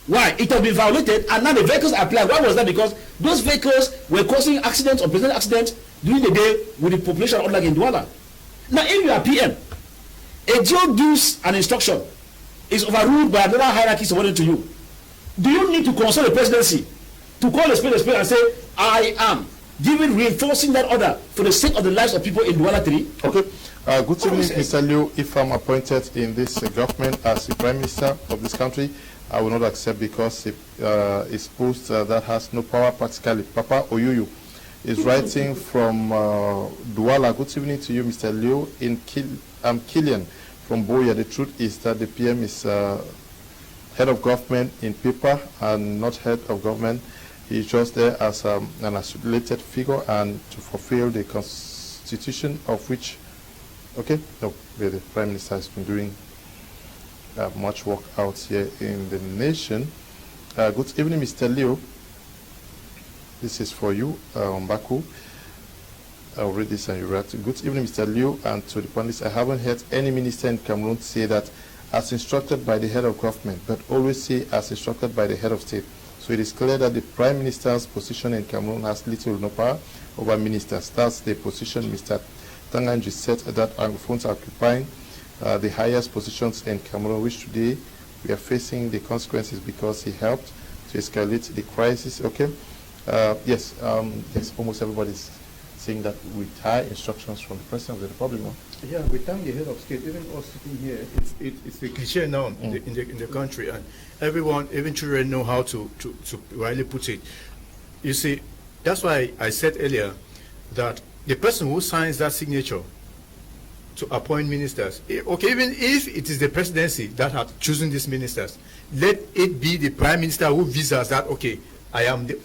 Why? It has been violated and now the vehicles are applied. Why was that? Because those vehicles were causing accidents or presenting accidents during the day with the population unlike in Douala. Now if you are PM, a GO gives an instruction, is overruled by another hierarchy subordinate to you. Do you need to consult the presidency to call a spade and say, I am reinforcing that order for the sake of the lives of people in Douala 3? Okay. Good evening, Mr. Liu. If I'm appointed in this government as the Prime Minister of this country, I will not accept because it's post that has no power practically. Papa Oyuyu is writing from Douala. Good evening to you, Mr. Liu. I'm Killian from Boya. The truth is that the PM is head of government in paper and not head of government. He's just there as an isolated figure and to fulfill the constitution of which, okay, no, the Prime Minister has been doing much work out here in the nation. Good evening, Mr. Leo. This is for you, Baku. I'll read this and you react. Good evening, Mr. Leo, and to the panelists. I haven't heard any minister in Cameroon say that as instructed by the head of government, but always say as instructed by the head of state. So it is clear that the Prime Minister's position in Cameroon has little or no power over ministers. That's the position Mr. Tanganji said that Anglophones are occupying the highest positions in Cameroon, which today we are facing the consequences because he helped to escalate the crisis. Okay, yes, almost everybody's saying that with high instructions from the President of the Republic. Yeah, we thank the head of state. Even us sitting here, it's a cliche now in the country, and everyone, even children, know how to rightly put it. You see, that's why I said earlier that the person who signs that signature to appoint ministers, okay, even if it is the presidency that had chosen these ministers, let it be the Prime Minister who visas that, okay, I am the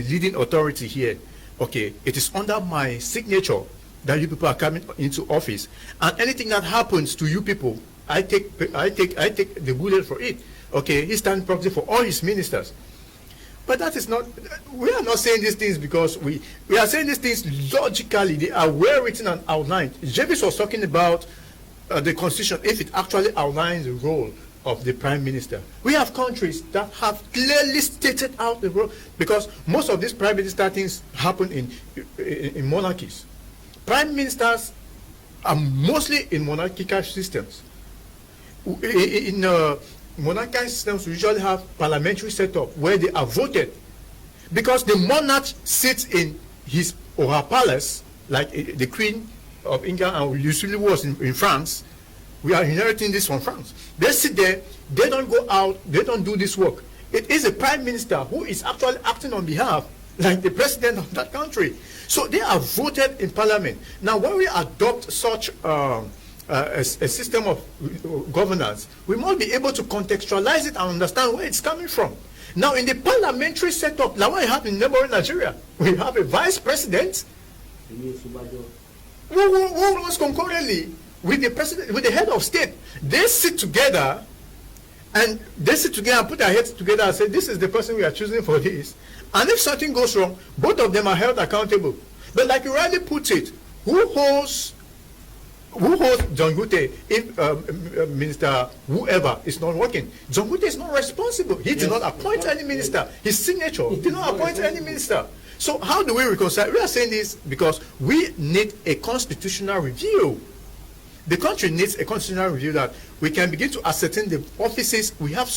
leading authority here. Okay, it is under my signature that you people are coming into office, and anything that happens to you people, I take the bullet for it. Okay, he stands proxy for all his ministers. But that is not, we are not saying these things because we are saying these things logically. They are well written and outlined. Javis was talking about the constitution, if it actually outlines the role of the Prime Minister. We have countries that have clearly stated out the role, because most of these Prime Minister things happen in monarchies. Prime Ministers are mostly in monarchical systems. In monarchical systems, we usually have parliamentary setup where they are voted, because the monarch sits in his or her palace, like the Queen of England and usually was in France. We are inheriting this from France. They sit there, they don't go out, they don't do this work. It is a Prime Minister who is actually acting on behalf, like the president of that country. So they are voted in parliament. Now, when we adopt such a system of governance, we must be able to contextualize it and understand where it's coming from. Now, in the parliamentary setup, like what we have in neighboring Nigeria, we have a vice president who runs concurrently with the president, with the head of state. They sit together and put their heads together and say, this is the person we are choosing for this. And if something goes wrong, both of them are held accountable. But like you rightly put it, who holds John Gute if Minister whoever is not working? John Gute is not responsible. He did not appoint any minister. His signature did not appoint any minister. So how do we reconcile? We are saying this because we need a constitutional review. The country needs a constitutional review that we can begin to ascertain the offices. We have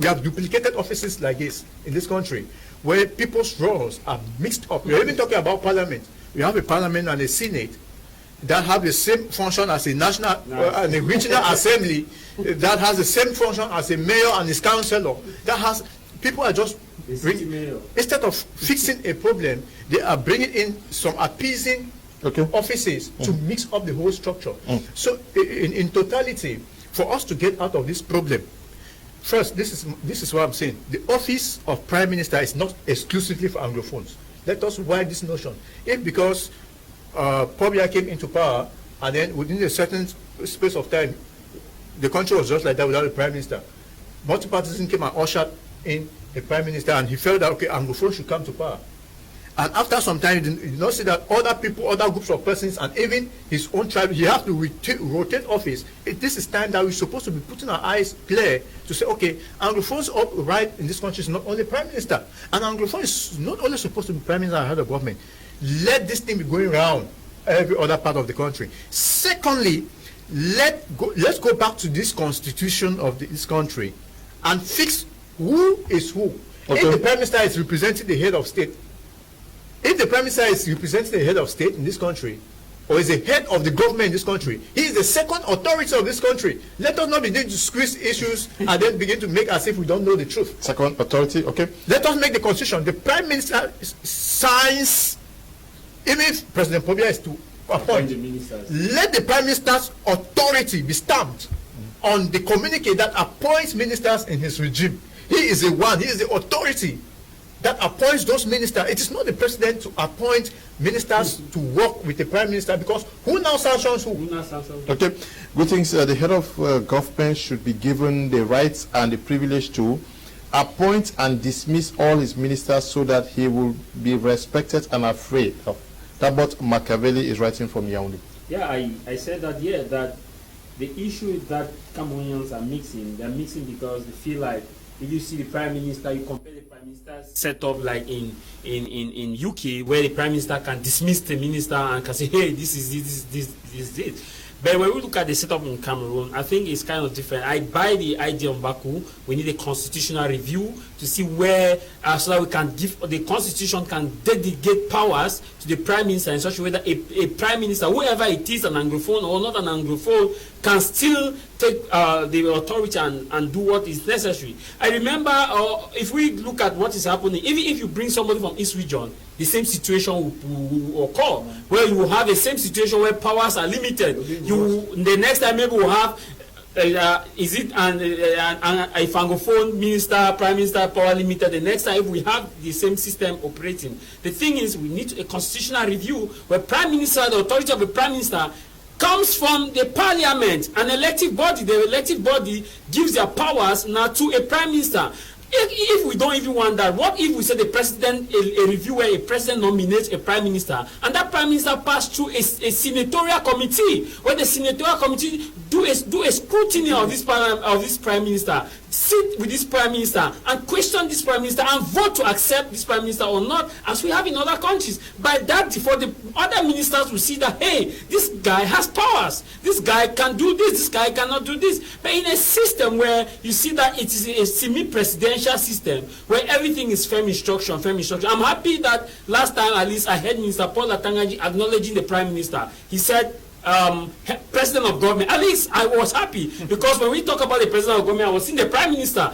duplicated offices like this in this country, where people's roles are mixed up. We're even talking about parliament. We have a parliament and a senate that have the same function as a national and a regional assembly that has the same function as a mayor and his councillor. That has, people are just instead of fixing a problem, they are bringing in some appeasing offices to mix up the whole structure. So in totality, for us to get out of this problem, first, this is what I'm saying. The office of Prime Minister is not exclusively for Anglophones. Let us widen this notion. If because Pobia came into power and then within a certain space of time, the country was just like that without a Prime Minister, multipartism came and ushered in a Prime Minister, and he felt that, okay, Anglophone should come to power. And after some time, you did not see that other people, other groups of persons, and even his own tribe, he has to rotate office. This is time that we're supposed to be putting our eyes clear to say, okay, Anglophone's right in this country is not only Prime Minister. And Anglophone is not only supposed to be Prime Minister and head of government. Let this thing be going around every other part of the country. Secondly, let's go back to this constitution of this country and fix who is who. Okay. If the Prime Minister is representing the head of state, if the Prime Minister is representing the head of state in this country, or is the head of the government in this country. He is the second authority of this country. Let us not begin to squeeze issues and then begin to make as if we don't know the truth. Second authority, okay. Let us make the constitution. The prime minister signs, even if President Pobia is to appoint, let the prime minister's authority be stamped on the communique that appoints ministers in his regime. He is the one, he is the authority that appoints those ministers. It is not the president to appoint ministers to work with the prime minister, because who now sanctions who? Okay, good things. The head of government should be given the rights and the privilege to appoint and dismiss all his ministers so that he will be respected and afraid of. That's what Machiavelli is writing from Yaoundé. Yeah, I said that, yeah, that the issue is that Cameroonians are mixing. They're mixing because they feel like if you see the prime minister, you compare the prime minister set up like in UK, where the prime minister can dismiss the minister and can say, hey, this is it. But when we look at the setup in Cameroon, I think it's kind of different. I buy the idea of Baku. We need a constitutional review to see where, so that we can give, the constitution can delegate powers to the prime minister in such a way that a prime minister, whoever it is, an Anglophone or not an Anglophone, can still take the authority and do what is necessary. I remember, if we look at what is happening, even if you bring somebody from East region, the same situation will occur, where you will have the same situation where powers are limited. The next time maybe we'll have, is it a francophone minister, prime minister, power limited. The next time we have the same system operating. The thing is, we need a constitutional review where prime minister, the authority of the prime minister, comes from the parliament, an elective body. The elective body gives their powers now to a prime minister. If we don't even want that, what if we say the president, a review where a president nominates a prime minister, and that prime minister passed through a senatorial committee, where the senatorial committee do a scrutiny of this prime minister, sit with this prime minister and question this prime minister and vote to accept this prime minister or not, as we have in other countries. By that, for the other ministers will see that, hey, this guy has powers, this guy can do this guy cannot do this. But in a system where you see that it is a semi-presidential system where everything is firm instruction. I'm happy that last time at least I heard Minister Paul Atangaji acknowledging the prime minister. He said, president of government. At least I was happy, because when we talk about the president of government, I was seeing the prime minister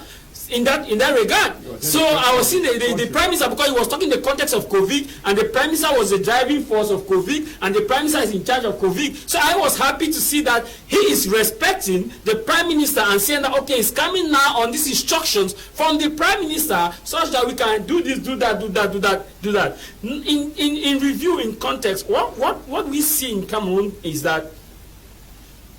in that regard. So I was seeing the prime minister, because he was talking in the context of COVID, and the prime minister was the driving force of COVID, and the prime minister is in charge of COVID. So I was happy to see that he is respecting the prime minister and saying that, okay, it's coming now on these instructions from the prime minister, such that we can do this, do that. In review, in context, what we see in Cameroon is that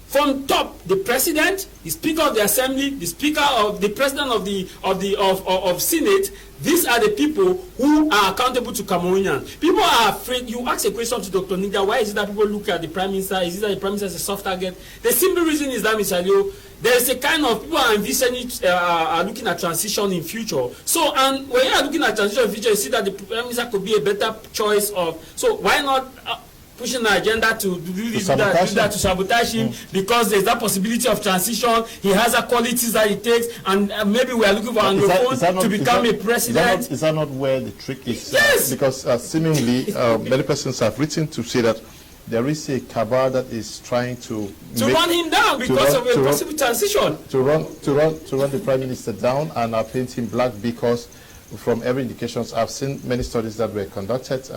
from top, the president, the speaker of the assembly, the president of Senate, these are the people who are accountable to Cameroonians. People are afraid. You ask a question to Dr. Nida, why is it that people look at the prime minister? Is it that the prime minister is a soft target? The simple reason is that, Mr. Leo, there is a kind of people are envisioning, are looking at transition in future. So, and when you are looking at transition in future, you see that the prime minister could be a better choice of. So why not? Pushing the agenda to do this, to sabotage him, because there's that possibility of transition. He has the qualities that it takes, and maybe we are looking for Anglophone to become a president. Is that not where the trick is? Yes. Because seemingly many persons have written to say that there is a cabal that is trying to run him down because of a possible transition. To run the prime minister down and paint him black, because from every indications, I've seen many studies that were conducted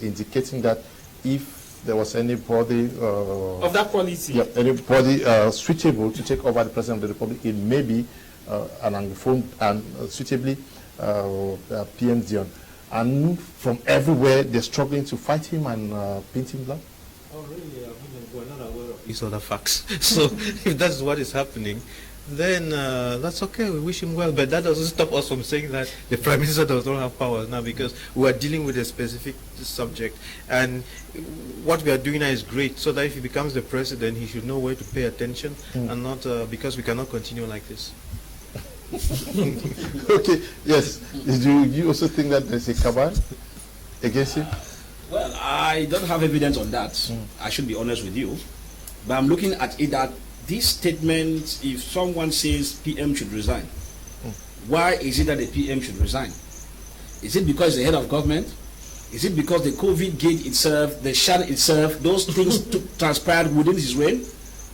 indicating that if there was anybody of that quality, anybody suitable to take over the president of the republic, it may be an Anglophone and suitably PM Dion. And from everywhere, they're struggling to fight him and paint him black. Oh, really? We're not aware of these other facts. So if that's what is happening, then that's okay, we wish him well, but that doesn't stop us from saying that the prime minister does not have powers now, because we are dealing with a specific subject, and what we are doing now is great, so that if he becomes the president, he should know where to pay attention, and not because we cannot continue like this. Okay, yes. Do you also think that there's a cabal against him? Well, I don't have evidence on that. I should be honest with you, but I'm looking at it that this statement, if someone says PM should resign, why is it that the PM should resign? Is it because the head of government? Is it because the COVID gate itself, the Shan itself, those things transpired within his reign?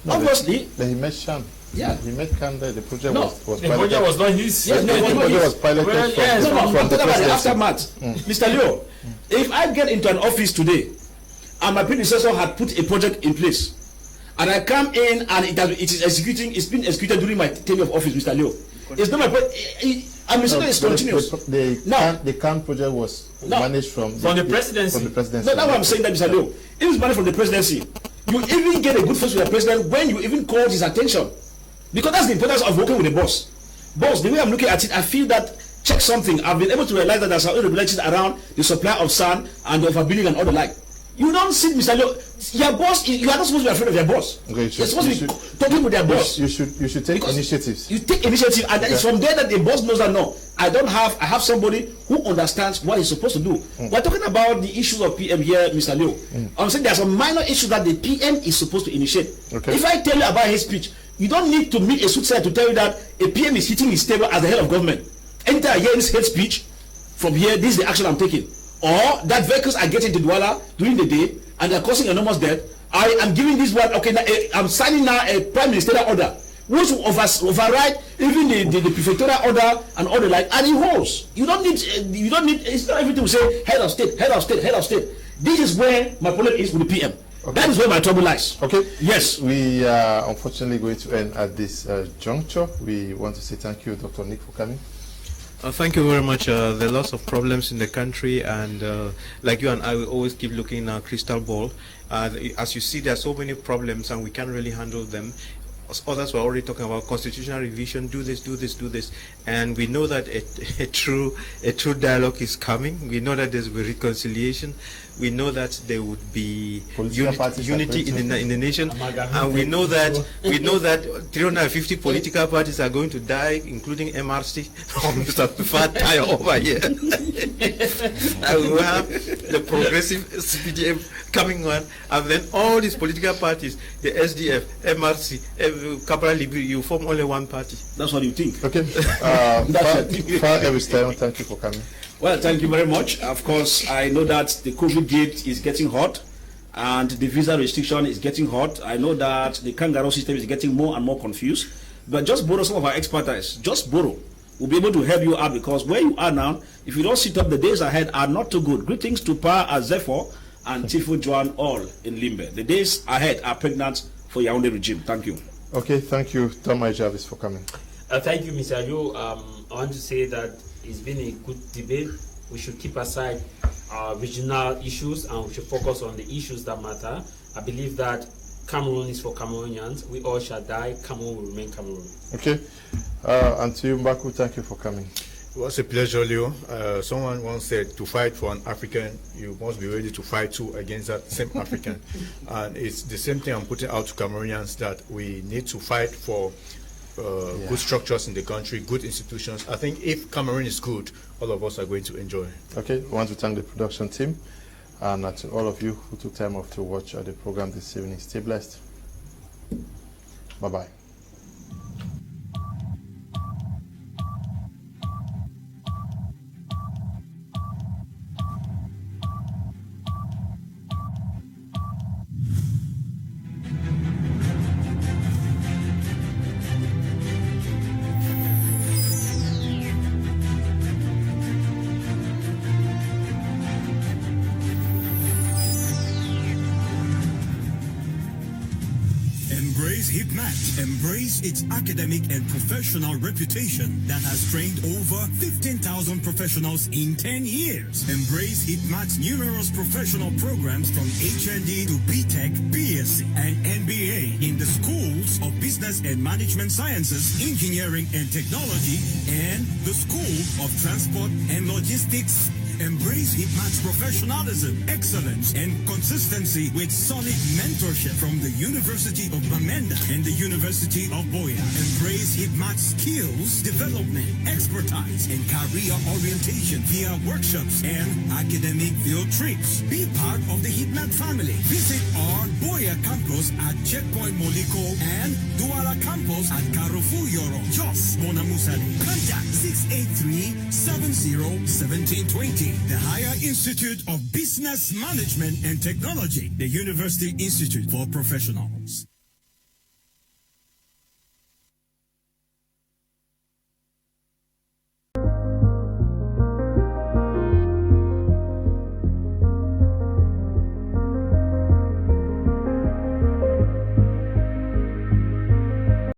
No, obviously. He met Shan. Yeah. He met Kanda. The project was the project was not his. Yes, the project was piloted from the aftermath. Mr. Leo, if I get into an office today and my predecessor had put a project in place and I come in and it's been executed during my tenure of office, Mr. Leo. It's not my it's continuous. The CAN project was managed from the presidency. No, that's what I'm saying, that Mr. Leo. It was managed from the presidency. You even get a good face with the president when you even call his attention. Because that's the importance of working with the boss. Boss, the way I'm looking at it, I feel that, check something, I've been able to realize that there's some irregularities around the supply of sand and the overbilling and all the like. You don't sit, Mr. Leo. Your boss, you are not supposed to be afraid of your boss. Okay, you're supposed to be talking with their boss. You should take initiatives. You take initiative, and it's from there that the boss knows that no, I have somebody who understands what he's supposed to do. We're talking about the issues of PM here, Mr. Leo. I'm saying there's some minor issues that the PM is supposed to initiate. Okay. If I tell you about his speech, you don't need to meet a soothsayer to tell you that a PM is hitting his table as the head of government. Anytime I hear his hate speech, from here, this is the action I'm taking. Or that vehicles are getting to Douala during the day and they're causing enormous death. I am giving this one, okay, now, I'm signing now a prime ministerial order which will override even the prefectorial order and all the like, and it holds. You don't need, it's not everything we say, head of state. This is where my problem is with the PM. Okay. That is where my trouble lies. Okay. Yes. We are unfortunately going to end at this juncture. We want to say thank you, Dr. Nick, for coming. Thank you very much. There are lots of problems in the country, and like you and I will always keep looking in our crystal ball. As you see, there are so many problems, and we can't really handle them. Others were already talking about constitutional revision, do this, and we know that a true dialogue is coming. We know that there's reconciliation. We know that there would be unity in the nation, and we know that 350 political parties are going to die, including MRC or Mr. Fatai over here. And we will have the progressive CPDM coming on, and then all these political parties, the SDF, MRC, Capital Libri, you form only one party. That's what you think. Okay. Thank you for coming. Well, thank you very much. Of course, I know that the COVID gate is getting hot and the visa restriction is getting hot. I know that the kangaroo system is getting more and more confused. But just borrow some of our expertise. Just borrow. We'll be able to help you out, because where you are now, if you don't sit up, the days ahead are not too good. Greetings to Pa Azefo and Tifu Juan, all in Limbe. The days ahead are pregnant for Yaoundé regime. Thank you. Okay, thank you, Thomas Jarvis, for coming. Thank you, Mr. Liu. I want to say that it's been a good debate. We should keep aside regional issues and we should focus on the issues that matter. I believe that Cameroon is for Cameroonians. We all shall die. Cameroon will remain Cameroon. Okay. And to you, Mbaku, thank you for coming. It was a pleasure, Leo. Someone once said, to fight for an African, you must be ready to fight too against that same African. And it's the same thing I'm putting out to Cameroonians, that we need to fight for good structures in the country, good institutions. I think if Cameroon is good, all of us are going to enjoy. Okay, we want to thank the production team and to all of you who took time off to watch the program this evening. Stay blessed. Bye-bye. Embrace its academic and professional reputation that has trained over 15,000 professionals in 10 years. Embrace HITMAT's numerous professional programs from HND to BTech, BSc, and MBA in the schools of Business and Management Sciences, Engineering and Technology, and the School of Transport and Logistics. Embrace HITMAT's professionalism, excellence, and consistency with solid mentorship from the University of Bamenda and the University of Boya. Embrace HITMAT's skills, development, expertise, and career orientation via workshops and academic field trips. Be part of the HITMAT family. Visit our Boya campus at Checkpoint Moliko and Douala campus at Carrefour Yoro, Jos, Bonamusali. Contact 683-70-1720. UNRI, the Higher Institute of Business Management and Technology, the University Institute for Professionals.